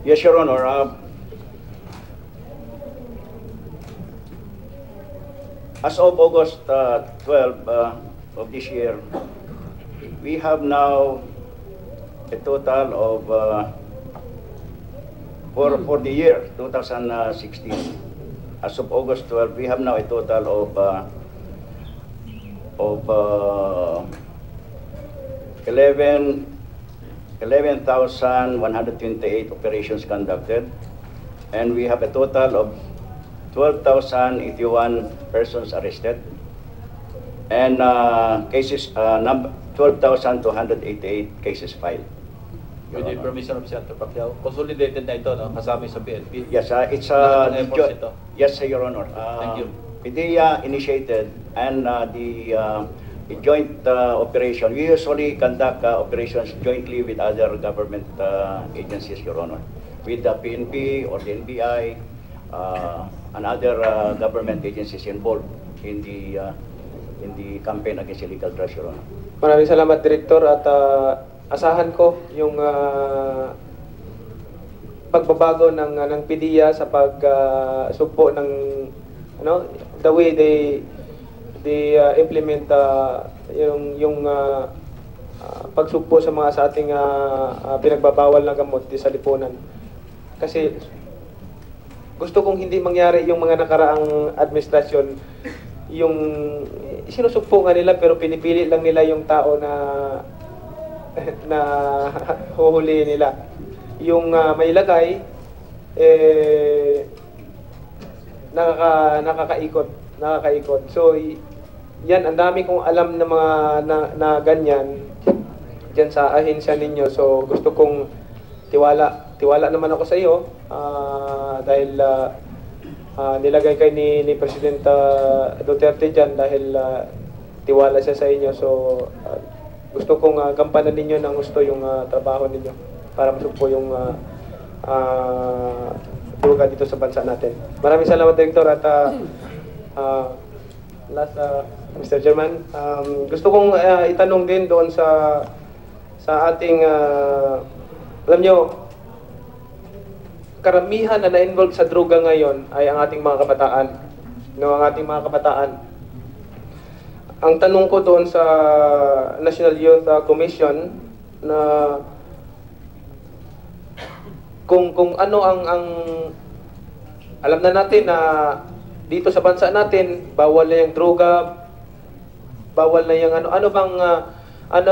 Speaker 10: Yes, Your Honor. As of August 12 of this year, we have now a total of, for the year 2016, as of August 12, we have now a total of 11,128 operations conducted, and we have a total of 12,081 persons arrested, and 12,288 cases filed.
Speaker 4: With the permission of Senator Pacquiao, consolidated na ito, no? Kasama sa PNP.
Speaker 10: Yes, it's yes, Your Honor.
Speaker 4: Thank you.
Speaker 10: PDEA initiated, and the joint operation. We usually conduct operations jointly with other government agencies, Your Honor, with the PNP or the NBI. And other government agencies involved in the campaign against illegal drugs, Your Honor.
Speaker 11: Maraming salamat, Director, at asahan ko yung pagbabago ng PDEA sa pagsugpo ng the way they implement yung pagsugpo sa ating pinagbabawal na gamot sa lipunan. Kasi gusto kong hindi mangyari yung mga nakaraang administrasyon, yung sinusugpo nga nila pero pinipili lang nila yung tao na huhuli nila. Yung may lagay, nakakaikot. So, yan, ang dami kong alam na mga na ganyan dyan sa ahensya ninyo. So, gusto kong tiwala naman ako sa iyo dahil nilagay kay ni President Duterte dyan dahil tiwala siya sa inyo. So, gusto kong gampanan ninyo ng gusto yung trabaho ninyo para masugpo yung droga dito sa bansa natin. Maraming salamat, Director, at last, Mr. Chairman, gusto kong itanong din doon sa ating alam nyo, karamihan na na-involved sa droga ngayon ay ang ating mga kabataan. Ang ating mga kabataan. Ang tanong ko doon sa National Youth Commission na kung ano ang alam na natin na dito sa bansa natin bawal na yung droga, bawal na yung ano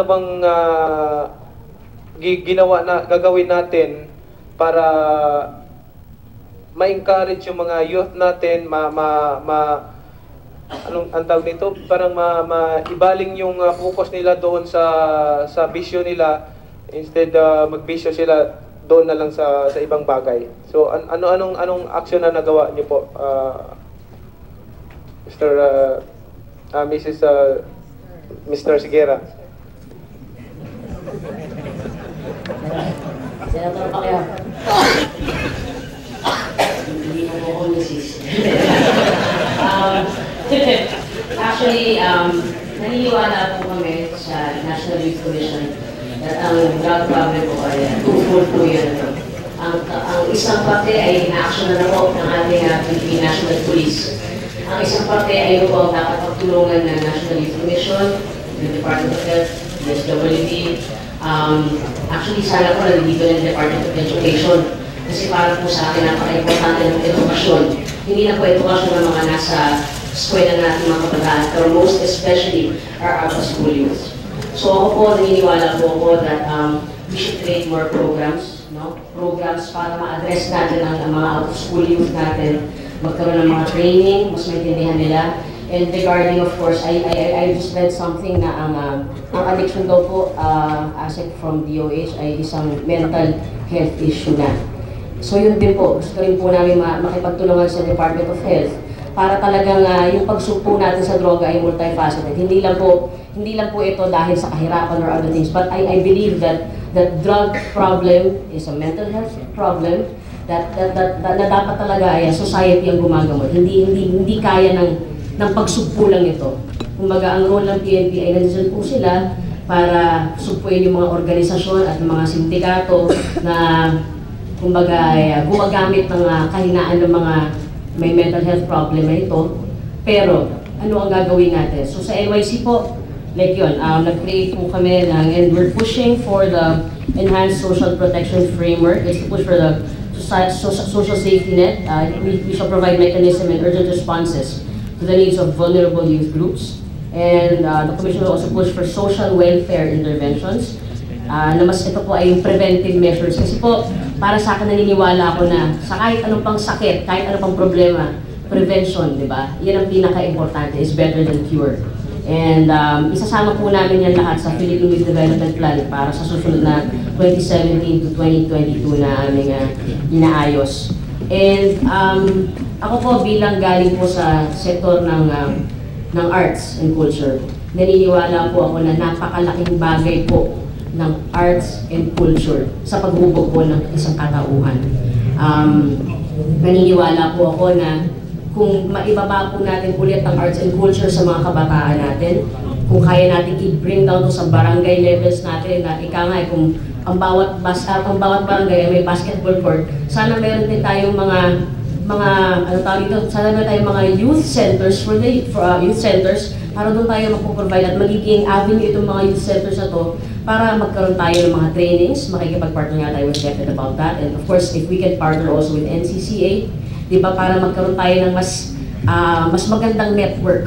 Speaker 11: bang gagawin natin para ma-encourage yung mga youth natin, anong ang tawag nito, parang maibaling yung focus nila doon sa bisyo nila, instead magbisyo sila doon na lang sa ibang bagay. So anong action na nagawa niyo po, Mr. Sigera?
Speaker 6: Senator Pacquiao. Hindi mo ako misis. Actually, naniniwala po kami sa National Youth Commission that ang drug problem po ay twofold po yun. Ang isang parte ay in-action na po ng ating Philippine National Police. Ang isang parte ay po dapat pagtulungan ng National Youth Commission, the Department of Health, DSWD. Actually, sana po nandito ng Department of Education. Kasi para po sa akin, napaka-importante ng edukasyon. Hindi na po edukasyon ng mga nasa eskwela natin mga kabataan, pero most especially our out-of-school youth. So ako po, naniniwala po ako that we should create more programs, no? Programs para ma-address natin ang mga out-of-school youth natin, magkaroon ng mga training, mas maintindihan nila. And regarding, of course, I just read something na ang addiction daw po, asset from DOH, ay isang mental health issue na. So yun din po, gusto rin po namin makipagtulungan sa Department of Health para talagang yung pagsugpo natin sa droga ay multifaceted. Hindi lang po ito dahil sa kahirapan or other things, but I believe that drug problem is a mental health problem that dapat talaga ay society ang gumagamot. Hindi kaya ng pagsugpo lang ito. Kumbaga, ang role ng PNP ay nandiyan po sila para sugpuin yung mga organisasyon at mga sindikato na kumbaga gumagamit ng kahinaan ng mga may mental health problem na ito. Pero, ano ang gagawin natin? So sa NYC po, like yun, nag-create po kami and we're pushing for the Enhanced Social Protection Framework. It's to push for the social safety net. We shall provide mechanism and urgent responses to the needs of vulnerable youth groups. And the Commission will also push for social welfare interventions. Na mas ito po ay yung preventive measures. Kasi po, para sa akin naniniwala ako na sa kahit anong pang sakit, kahit anong pang problema, prevention, di ba? Yan ang pinaka-importante, is better than cure. And isasama po namin yan lahat sa Philippine Youth Development Plan para sa susunod na 2017 to 2022 na aming inaayos. And ako po bilang galing po sa sektor ng arts and culture, naniniwala po ako na napakalaking bagay po ng arts and culture sa paghubog po ng isang katauhan. Naniniwala po ako na kung maibaba po natin ulit ang arts and culture sa mga kabataan natin, kung kaya natin i-bring down to sa barangay levels natin, na ika nga kung ang bawat barangay may basketball court, sana meron din tayong sana meron tayong mga youth centers for youth centers para doon tayo magpo-provide at magiging avenue itong mga youth centers na to para magkaroon tayo ng mga trainings. Makikipag-partner nga tayo with DepEd about that, and of course if we can partner also with NCCA, di ba, para magkaroon tayo ng mas magandang network,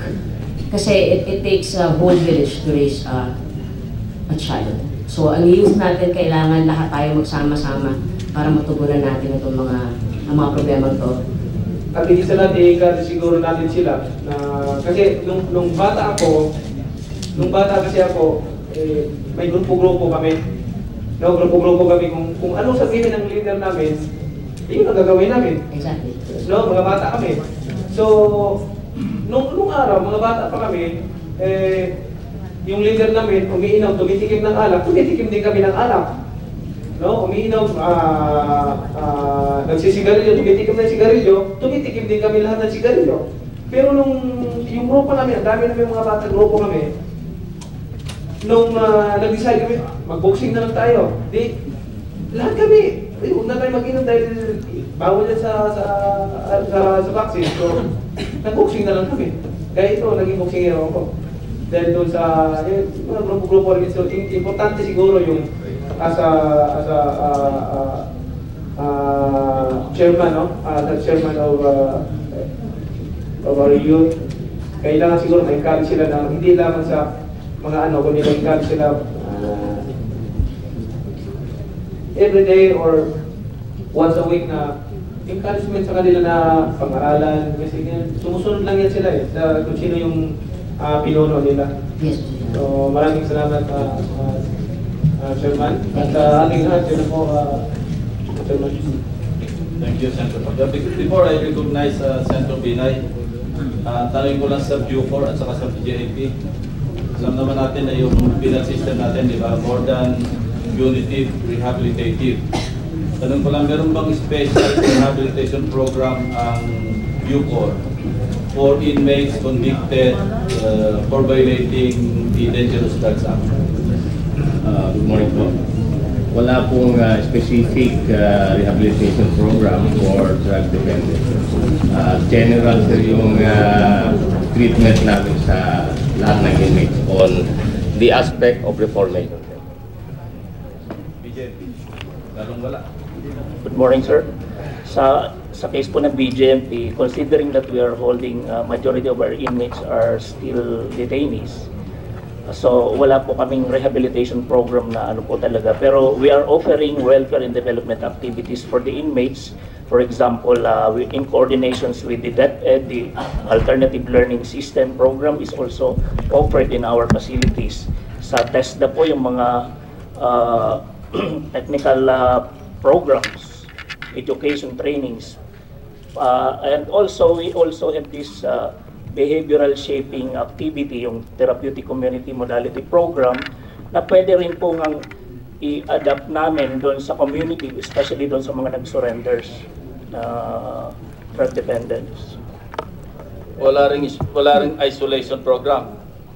Speaker 6: kasi it takes a whole village to raise a child. So ang youth natin, kailangan lahat tayo magsama-sama para matugunan natin itong mga problema to.
Speaker 11: At hindi sa lahat, siguro natin sila na kasi nung bata kasi ako, may grupo-grupo kami. No, grupo-grupo kami kung anong sabihin ng leader namin, yun ang gagawin namin.
Speaker 6: Exactly.
Speaker 11: No, mga bata kami. So, nung araw, mga bata pa kami, yung leader namin, umiinom, tumitikim ng alak, tumitikim din kami ng alak. No, umiinom, nagsisigarilyo, tumitikim ng sigarilyo, tumitikim din kami lahat ng sigarilyo. Pero yung grupo namin, ang dami namin mga bata, grupo kami, nung nag-decide kami, mag-boxing na lang tayo. Di, lahat kami, huwag na tayo mag-inom dahil bawal yan sa vaccine. So, nag-boxing na lang kami. Kaya ito, naging boxing hero ako. Dahil doon sa mga grupo-grupo rin. So, importante siguro yung as a chairman, no? The chairman of our youth, kailangan siguro ma-encourage sila na hindi lamang sa mga kundi ma-encourage sila every day or once a week na encouragement sa kanila na pag-aralan kasi sumusunod lang yan sila sa kung sino yung pinuno nila.
Speaker 6: Yes.
Speaker 11: So maraming salamat Chairman. At ating lahat yun po Chairman.
Speaker 4: Thank you, Senator Pagda. Before I recognize Senator Binay, tanongin ko lang sa Bucor at saka sa BJP. Alam naman natin na yung penal system natin, di ba? More than punitive, rehabilitative. Tanong ko lang, meron bang special rehabilitation program ang Bucor for inmates convicted for violating the Dangerous Drugs Act?
Speaker 12: Good morning po. Wala pong specific rehabilitation program for drug dependence. General sir yung treatment namin sa lahat ng inmates on the aspect of reformation.
Speaker 4: BJP, lalong wala.
Speaker 13: Good morning, sir. Sa case po ng BJMP, considering that we are holding majority of our inmates are still detainees, so wala po kaming rehabilitation program na ano po talaga. Pero we are offering welfare and development activities for the inmates. For example, in coordinations with the DepEd, the Alternative Learning System program is also offered in our facilities. Sa TESDA po yung mga technical programs, education trainings, and also we also have this behavioral shaping activity, yung therapeutic community modality program, na pwede rin po ngang i-adapt namin doon sa community, especially doon sa mga nag-surrenders na drug dependents.
Speaker 4: Wala ring isolation program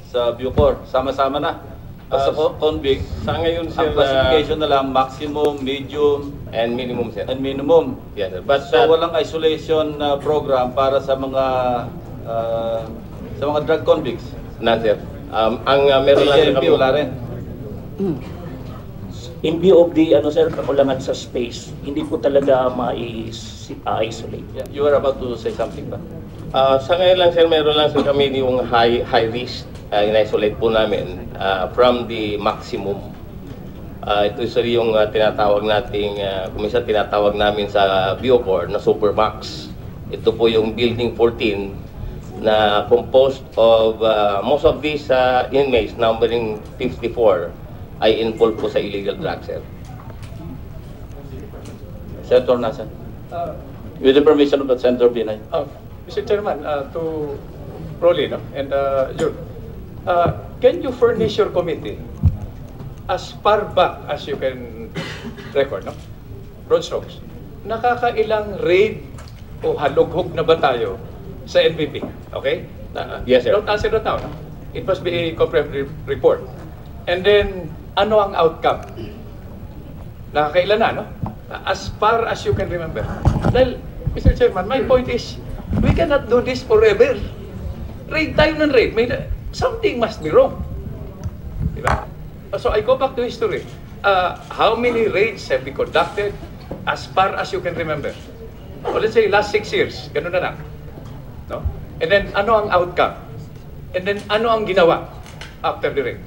Speaker 4: sa Bucor. Sama-sama na. Sa convict,
Speaker 12: Sa ngayon sir,
Speaker 4: ang classification na lang maximum, medium,
Speaker 12: and minimum sir.
Speaker 4: and minimum.
Speaker 12: Yes, sir. But
Speaker 4: So walang isolation program para sa mga drug convicts.
Speaker 12: na sir. Ang meron lang sir
Speaker 4: BJP,
Speaker 12: kami.
Speaker 4: wala rin.
Speaker 13: In view of the ano sir, kakulangan sa space, hindi po talaga ma-isolate.
Speaker 4: Yeah, you were about to say something ba?
Speaker 12: Sa ngayon lang sir, meron lang sir kami yung high risk, in-isolate po namin from the maximum. Ito sir yung tinatawag nating, kumisa tinatawag namin sa Bucor na Supermax. Ito po yung Building 14 na composed of, most of these inmates numbering 54 ay involved po sa illegal drugs sir.
Speaker 4: Senator Nasan. With the permission of the Senator Binay.
Speaker 8: Mr. Chairman, to Rolly, no? And Jun, can you furnish your committee as far back as you can record, no? Broad strokes. Nakakailang raid o halughog na ba tayo sa NPP? Okay?
Speaker 12: Yes, sir.
Speaker 8: Don't answer that now. No? It must be a comprehensive report. And then, ano ang outcome? Nakakailan na, no? As far as you can remember. Dahil, Mr. Chairman, my point is, we cannot do this forever. Raid tayo ng raid. Something must be wrong. Diba? So I go back to history. How many raids have been conducted as far as you can remember? Or let's say last 6 years. Ganun na lang. No? And then, ano ang outcome? And then, ano ang ginawa after the raid?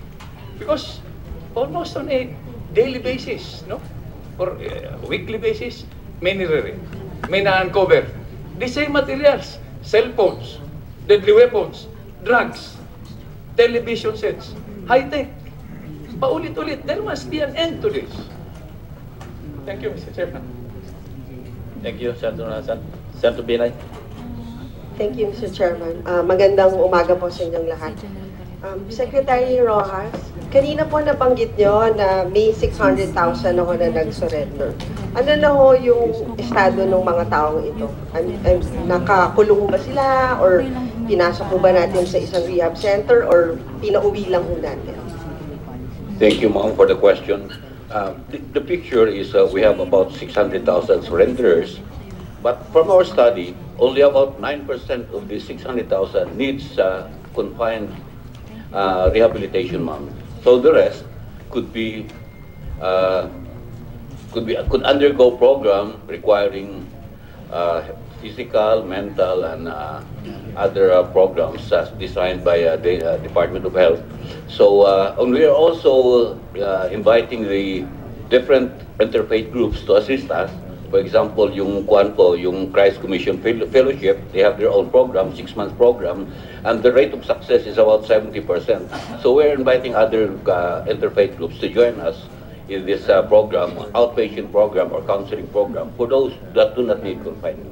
Speaker 8: Because almost on a daily basis, no? Or weekly basis, may nire-raid. May na-uncover. The same materials, cell phones, deadly weapons, drugs, television sets, high-tech. Paulit-ulit, there must be an end to this. Thank you, Mr. Chairman.
Speaker 4: Thank you, Senator Nasan. Senator Binay.
Speaker 14: Thank you, Mr. Chairman. Magandang umaga po sa inyong lahat. Secretary Rojas, kanina po nabanggit nyo na may 600,000 ako na nag-surrender. Ano na ho yung estado ng mga taong ito? Nakakulong ba sila? Or pinasok mo ba natin sa isang rehab center? Or pinauwi lang ho natin?
Speaker 9: Thank you, ma'am, for the question. The picture is we have about 600,000 surrenderers, but from our study, only about 9% of the 600,000 needs confined rehabilitation, ma'am. So the rest could undergo program requiring physical, mental, and other programs designed by the Department of Health. So and we are also inviting the different interfaith groups to assist us For example, yung kuan po, yung Christ Commission Fellowship, they have their own program, 6-month program, and the rate of success is about 70%. So we're inviting other interfaith groups to join us in this program, outpatient program or counseling program for those that do not need confinement.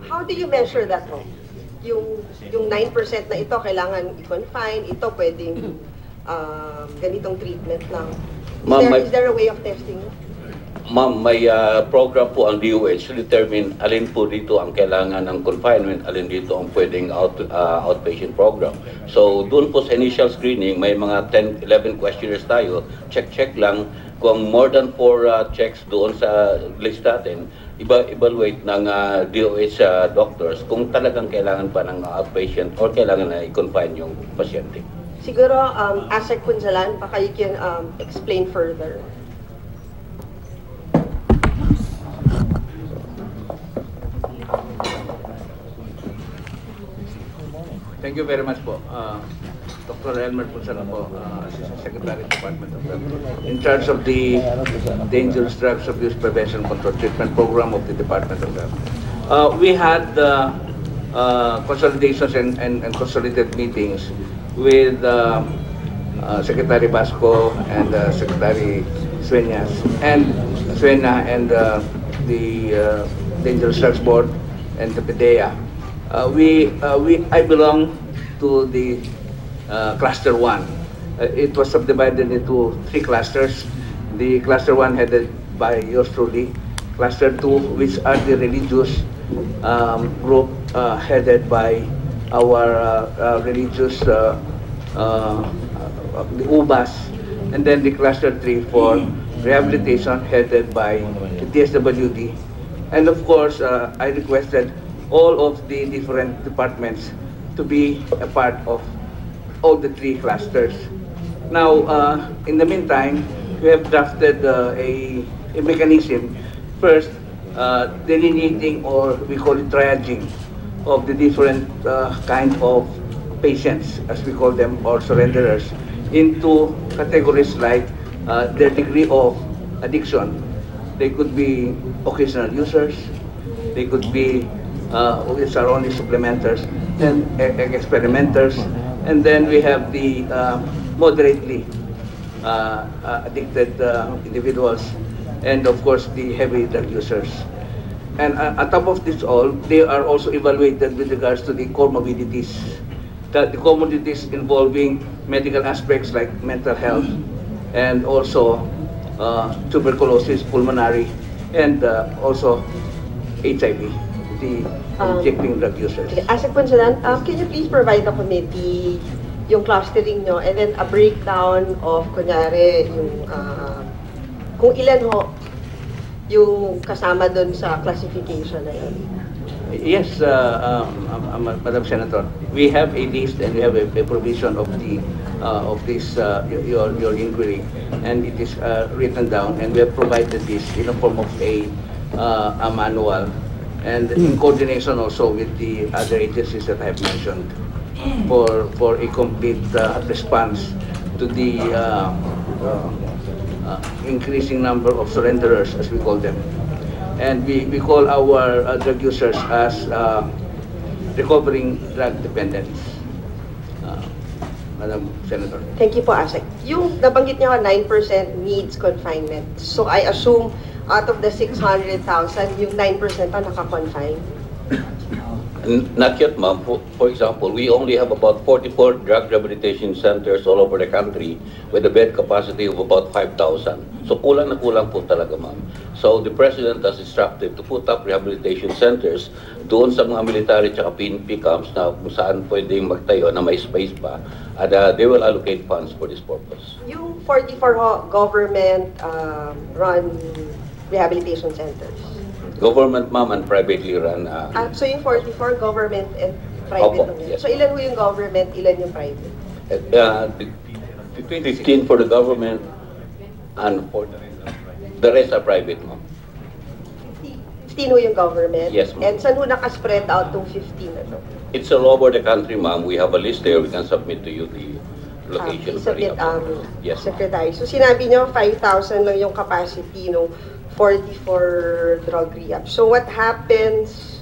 Speaker 14: How do you measure that mo? Yung 9% na ito kailangan i-confine, ito pwedeng ganitong treatment lang. Is there a way of testing it?
Speaker 9: Ma'am, may program po ang DOH to determine alin po dito ang kailangan ng confinement, alin dito ang pwedeng outpatient program. So doon po sa initial screening, may mga 10-11 questionnaires tayo. Check lang kung more than 4 checks doon sa list natin, evaluate ng DOH doctors kung talagang kailangan pa ng outpatient or kailangan na i-confine yung pasyente.
Speaker 14: Siguro, Asek Punzalan, baka you can explain further.
Speaker 8: Thank you very much po. Dr. Elmer Punzalan po, Assistant Secretary, Department of Health, in charge of the Dangerous Drugs Abuse Prevention Control Treatment Program of the Department of Health. We had consolidations and consolidated meetings with Secretary Basco and Secretary Suena and the Dangerous Drugs Board and the PDEA. I belong to the Cluster 1. It was subdivided into 3 clusters. The Cluster 1 headed by yours truly. Cluster 2, which are the religious group headed by our religious, the UBAS. And then the Cluster 3 for rehabilitation headed by the DSWD. And of course, I requested all of the different departments to be a part of all the 3 clusters. Now, in the meantime, we have drafted a mechanism. First, delineating, or we call it triaging, of the different kind of patients, as we call them, or surrenderers, into categories like their degree of addiction. They could be occasional users, they could be which are only supplementers, and experimenters, and then we have the moderately addicted individuals, and of course the heavy drug users. And on top of this all, they are also evaluated with regards to the comorbidities, the comorbidities involving medical aspects like mental health, and also tuberculosis, pulmonary, and also HIV. Injecting drug users.
Speaker 14: Asek Punzalan, can you please provide the committee yung clustering nyo and then a breakdown of, kunyari, yung, kung ilan ho yung kasama dun sa classification na yun?
Speaker 8: Yes, Madam Senator, we have a list and we have a provision of the of this your inquiry, and it is written down, and we have provided this in the form of a manual, and in coordination also with the other agencies that I have mentioned, for a complete response to the increasing number of surrenderers, as we call them. And we call our drug users as recovering drug dependents. Madam Senator.
Speaker 14: Thank you po, Asek. Yung nabanggit niya 9% needs confinement. So I assume out of the 600,000, yung 9% pa naka-confine?
Speaker 9: Not yet, ma'am. For example, we only have about 44 drug rehabilitation centers all over the country with a bed capacity of about 5,000. So kulang na kulang po talaga, ma'am. So the President has instructed to put up rehabilitation centers doon sa mga military at PNP camps na kung saan pwedeng magtayo na may space pa, and they will allocate funds for this purpose.
Speaker 14: Yung 44 government run rehabilitation centers?
Speaker 9: Government, ma'am, and privately run.
Speaker 14: So yung 44 government and private?
Speaker 9: Opo, yes.
Speaker 14: So ilan ho yung government, ilan yung private?
Speaker 9: 15 for the government and for the rest are private, ma'am.
Speaker 14: 15 ho yung government?
Speaker 9: Yes, ma'am.
Speaker 14: And saan ho naka-spread out yung 15 na to?
Speaker 9: It's all over the country, ma'am. We have a list there. We can submit to you the location.
Speaker 14: Submit,
Speaker 9: Yes,
Speaker 14: Secretary. So sinabi nyo 5,000 lang yung capacity ng 44 drug rehab. So what happens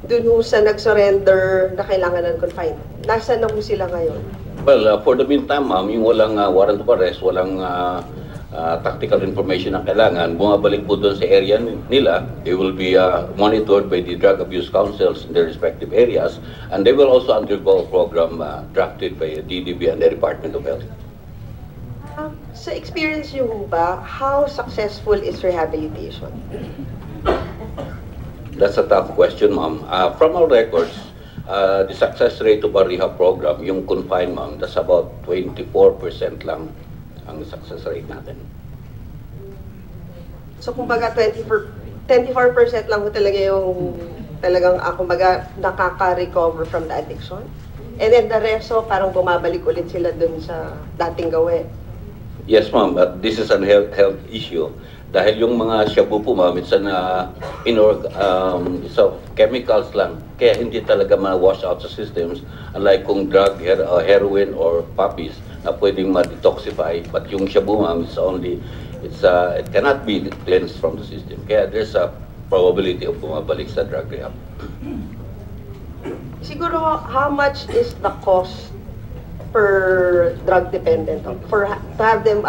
Speaker 14: dun ho sa nag-surrender na kailangan ng confinement? Nasaan na ho sila ngayon?
Speaker 9: Well, for the meantime, ma'am, yung walang warrant of arrest, walang tactical information na kailangan, bumabalik po doon sa area nila. They will be monitored by the drug abuse councils in their respective areas, and they will also undergo a program drafted by DDB and the Department of Health.
Speaker 14: Sa experience niyo ho ba, how successful is rehabilitation?
Speaker 9: That's a tough question, ma'am. From our records, the success rate of our rehab program, yung confined, ma'am, that's about 24% lang ang success rate natin.
Speaker 14: So kumbaga 24% lang ho talaga yung talagang kumbaga nakaka-recover from the addiction? And then the rest, so parang bumabalik ulit sila dun sa dating gawin?
Speaker 9: Yes, ma'am, but this is a health issue. Dahil yung mga shabu po, ma'am, it's so chemicals lang. Kaya hindi talaga ma-wash out sa systems. Unlike kung drug, heroin, or poppies na pwedeng ma-detoxify. But yung shabu, ma'am, it cannot be cleansed from the system. Kaya there's a probability of bumabalik sa drug rehab.
Speaker 14: Siguro, how much is the cost per drug dependent to have them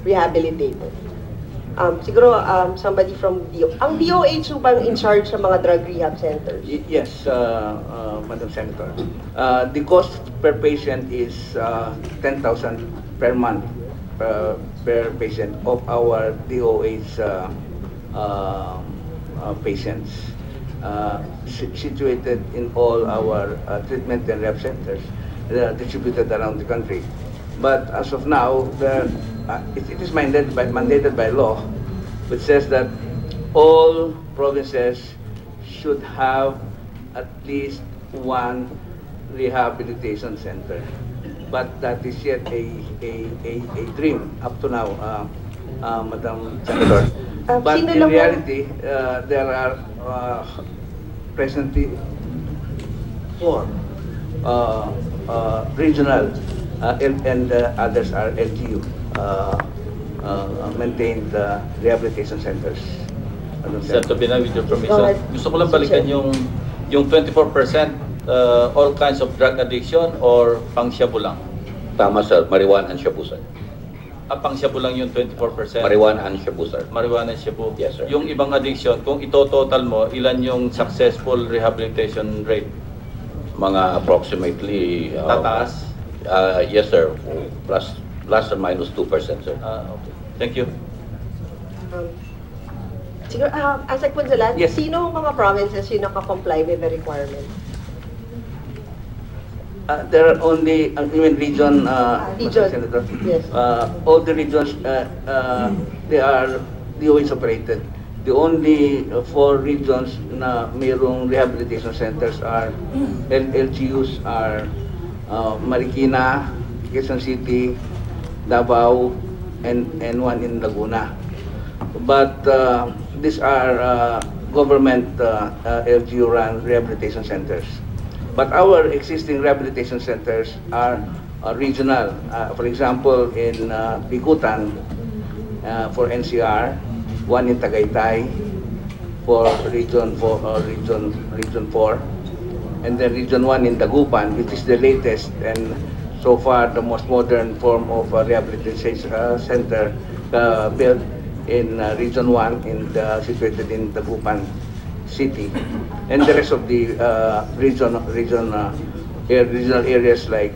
Speaker 14: rehabilitated? Siguro somebody from ang DOH bang in charge sa mga drug rehab centers?
Speaker 15: Yes, Madam Senator. The cost per patient is 10,000 per month per patient of our DOH patients situated in all our treatment and rehab centers distributed around the country. But as of now, it is mandated by law, which says that all provinces should have at least one rehabilitation center. But that is yet a dream up to now, Madam Senator. But in reality, there are presently 4 regional and others are LGU maintained rehabilitation centers.
Speaker 4: Senator Binay, with your permission, gusto ko lang balikan yung 24% all kinds of drug addiction or pang-shabu lang?
Speaker 9: Tama, sir. Marijuana and shabu, sir.
Speaker 4: Pang-shabu lang yung 24%?
Speaker 9: Marijuana and shabu, sir.
Speaker 4: Marijuana and shabu?
Speaker 9: Yes, sir.
Speaker 4: Yung ibang addiction, kung ito-total mo, ilan yung successful rehabilitation rate?
Speaker 9: Mga approximately...
Speaker 4: Tataas?
Speaker 9: Yes, sir. Plus or minus 2%, sir.
Speaker 4: Okay. Thank you.
Speaker 14: Siguro, Asek Punzalan,
Speaker 15: yes.
Speaker 14: Sino ang mga provinces yung naka-comply with the requirement?
Speaker 15: There are only, region, Senator.
Speaker 14: Yes.
Speaker 15: All the regions, they are DOH operated. The only 4 regions na mayroong rehabilitation centers are LGUs are Marikina, Quezon City, Davao, and one in Laguna. But these are government LGU-run rehabilitation centers. But our existing rehabilitation centers are regional. For example, in Bikutan for NCR, one in Tagaytay for region 4, and then region 1 in Dagupan, which is the latest and so far the most modern form of rehabilitation center built in region 1 situated in Dagupan City, and the rest of the regional areas like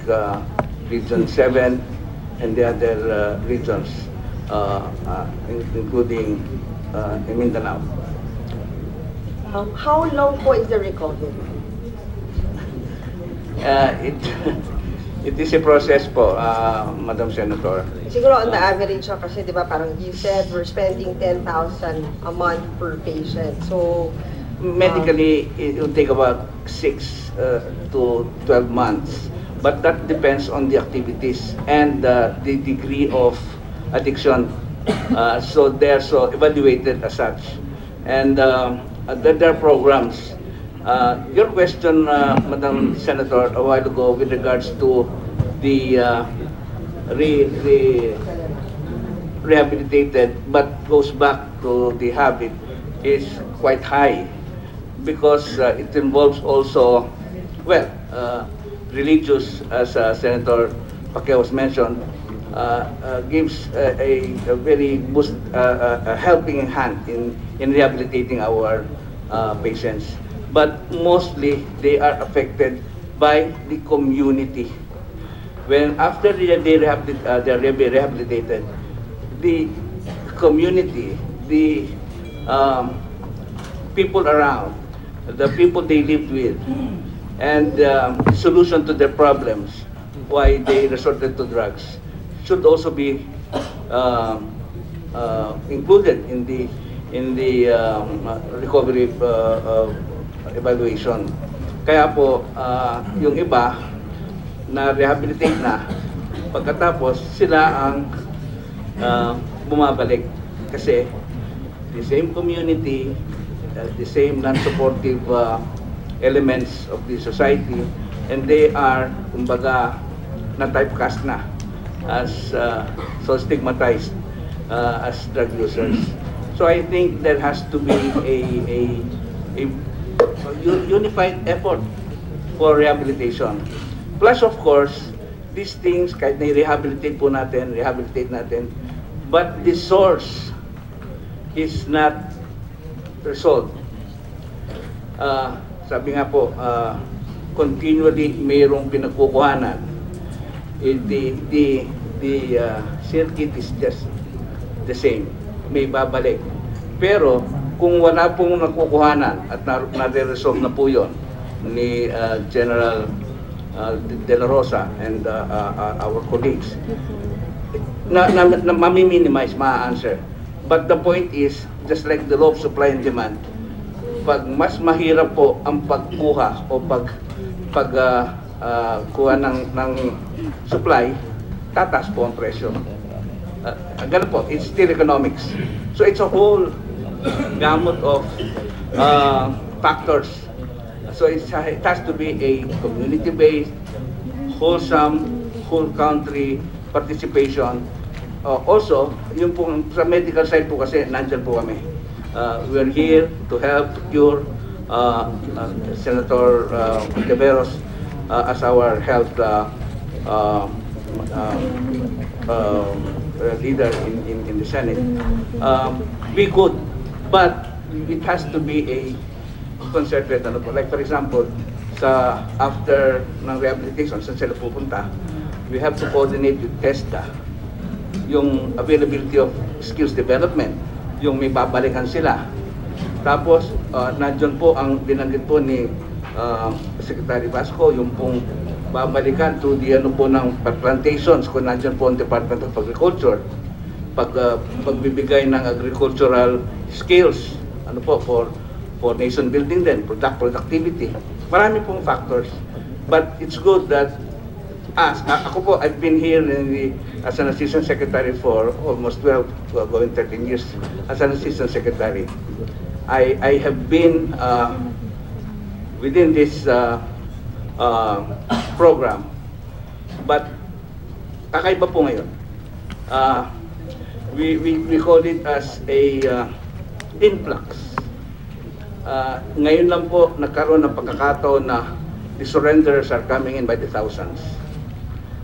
Speaker 15: region 7 and the other regions, including Mindanao.
Speaker 14: How long po is the recovery?
Speaker 15: It is a process po, Madam Senator.
Speaker 14: Siguro on the average kasi di ba parang you said we're spending 10,000 a month per patient. So
Speaker 15: medically it will take about 6 to 12 months, but that depends on the activities and the degree of addiction. So they're evaluated as such, and there are programs. Your question, Madam Senator, a while ago with regards to the rehabilitated but goes back to the habit is quite high, because it involves also, well, religious, as Senator Pacquiao was mentioned, gives a very a helping hand in rehabilitating our patients. But mostly they are affected by the community. When after they are rehabilitated, the community, the people around, the people they lived with, and solution to their problems, why they resorted to drugs, should also be included in the recovery evaluation. Kaya po, yung iba na rehabilitate na, pagkatapos sila ang bumabalik, kasi the same community, the same non-supportive elements of the society, and they are, kumbaga, na typecast na as so stigmatized as drug users. So I think there has to be a unified effort for rehabilitation. Plus, of course, these things, kahit na-rehabilitate po natin, but the source is not resolved. Sabi nga po, continually mayroong pinagkukuhanan. The circuit is just the same. May babalik. Pero kung wala pong nakukuhanan at nare-resolve na po yun ni General De La Rosa and our colleagues, mami-minimize, ma-answer. But the point is, just like the law of supply and demand, pag mas mahirap po ang pagkuha o pagkuha ng supply, tataas po ang presyo. Ganun po, it's still economics. So it's a whole gamut of factors. So it has to be a community-based, wholesome, whole country participation. Also, yung po sa medical side po kasi nandyan po kami. We are here to help to cure Senator Ontiveros as our health leader in the Senate. Be good, but it has to be a concerted, like for example, after ng rehabilitation, saan sila pupunta, we have to coordinate with TESDA, yung availability of skills development, yung may babalikan sila. Tapos, nandiyan po ang binanggit po ni Secretary Vasco, yung pong babalikan to the ng plantations, kung nandiyan po ang Department of Agriculture, pagbibigay ng agricultural skills, for nation building din, productivity. Marami pong factors. But it's good that, ako po, I've been here as an Assistant Secretary for almost 12, going 13 years as an Assistant Secretary. I have been within this program, but kakaiba po ngayon. We call it as a influx. Ngayon lang po nagkaroon ng pagkakataon na the surrenders are coming in by the thousands.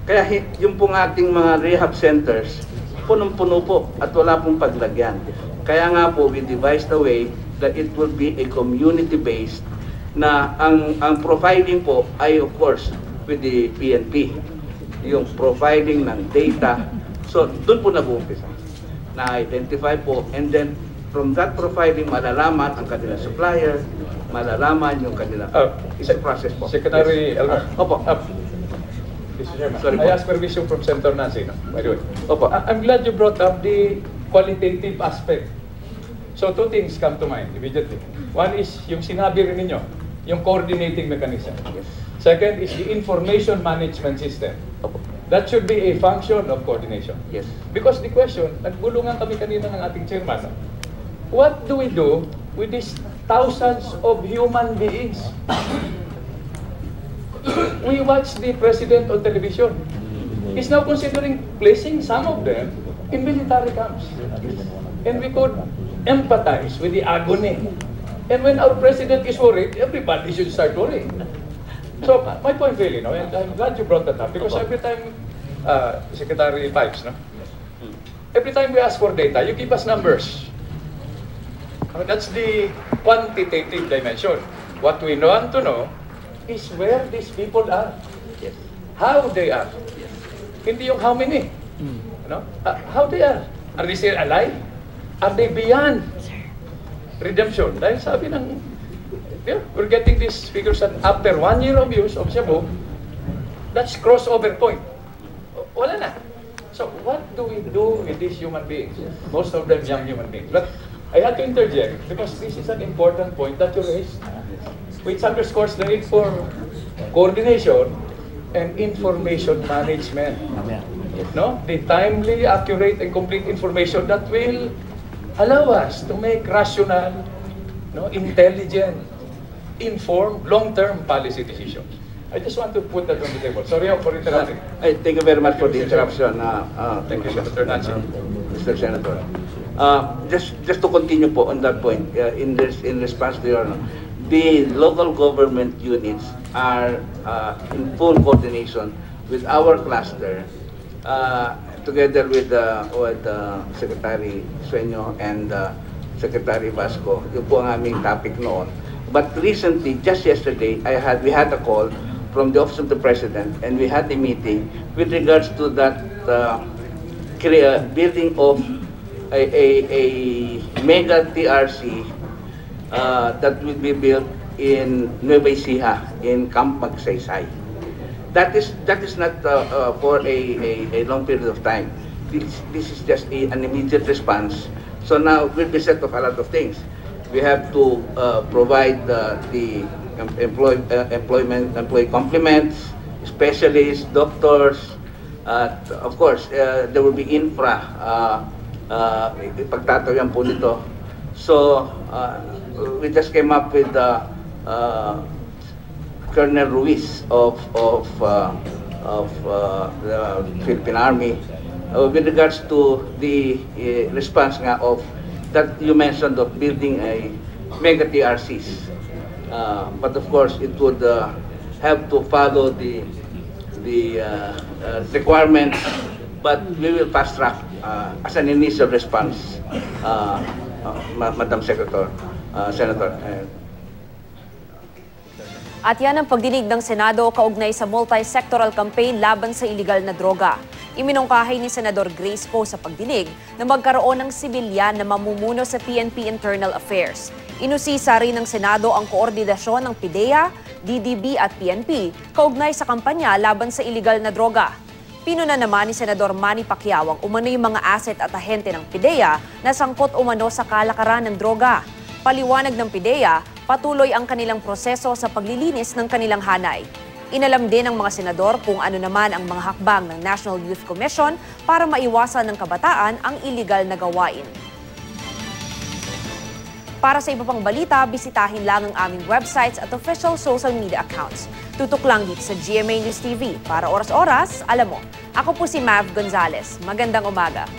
Speaker 15: Kaya yung pong ating mga rehab centers, punong-puno po at wala pong paglagyan. Kaya nga po, we devised a way that it will be a community-based na ang profiling po ay of course with the PNP. Yung profiling ng data. So, doon po nag-uumpisa. Na-identify po, and then from that profiling, malalaman ang kanilang supplier, malalaman yung kanilang process po.
Speaker 8: Secretary Elmer.
Speaker 15: Opo.
Speaker 8: Mr. Chairman,
Speaker 15: Sorry
Speaker 8: I
Speaker 15: po.
Speaker 8: ask permission from Senator Nancy, by the way.
Speaker 15: Opo.
Speaker 8: I'm glad you brought up the qualitative aspect. So two things come to mind immediately. One is yung sinabi rin ninyo, yung coordinating mechanism.
Speaker 15: Yes.
Speaker 8: Second is the information management system.
Speaker 15: Opo.
Speaker 8: That should be a function of coordination.
Speaker 15: Yes.
Speaker 8: Because the question, nagbulungan kami kanina ng ating chairman, what do we do with these thousands of human beings? We watch the president on television. He's now considering placing some of them in military camps. And we could empathize with the agony. And when our president is worried, everybody should start worrying. So my point really, no, and I'm glad you brought that up, because every time, Secretary Pipes, no, every time we ask for data, you give us numbers. I mean, that's the quantitative dimension. What we want to know is where these people are, how they are. Hindi yung how many, how they are. Are they still alive? Are they beyond redemption? Dahil sabi ng, we're getting these figures that after 1 year of use of Shabu, that's crossover point. Wala na. So what do we do with these human beings? Most of them young human beings. But I had to interject because this is an important point that you raised, which underscores the need for coordination and information management. No? The timely, accurate, and complete information that will allow us to make rational, intelligent, informed, long-term policy decisions. I just want to put that on the table. Sorry for interrupting.
Speaker 15: Thank you very much for the interruption.
Speaker 8: Thank you, Senator Nancy.
Speaker 15: Mr. Senator. Just to continue po on that point, in response to your, the local government units are in full coordination with our cluster, together with Secretary Sueño and Secretary Vasco. Yun po ang aming topic noon. But recently, just yesterday, we had a call from the Office of the President, and we had a meeting with regards to that building of a mega TRC that will be built in Nueva Ecija, in Camp Magsaysay. That is not for a long period of time. This is just an immediate response. So now we'll be set of a lot of things. We have to provide the employee complements, specialists, doctors. Of course, there will be infra. Pagtatawian po nito. So we just came up with Colonel Ruiz of the Philippine Army with regards to the response nga of that you mentioned of building a mega TRCs. But of course, it would have to follow the requirements, but we will fast track as an initial response, Madam Senator.
Speaker 1: At yan ang pagdinig ng Senado kaugnay sa multi-sectoral campaign laban sa iligal na droga. Iminungkahi ni Senador Grace Poe sa pagdinig na magkaroon ng sibilyan na mamumuno sa PNP Internal Affairs. Inusisa rin ng Senado ang koordinasyon ng PIDEA, DDB at PNP kaugnay sa kampanya laban sa iligal na droga. Pinuna naman ni Senador Manny Pacquiao ang umano yung mga asset at ahente ng PIDEA na sangkot umano sa kalakaran ng droga. Paliwanag ng PIDEA, patuloy ang kanilang proseso sa paglilinis ng kanilang hanay. Inalam din ng mga senador kung ano naman ang mga hakbang ng National Youth Commission para maiwasan ng kabataan ang iligal na gawain. Para sa iba pang balita, bisitahin lang ang aming websites at official social media accounts. Tutok lang dito sa GMA News TV. Para oras-oras, alam mo, ako po si Mav Gonzalez. Magandang umaga.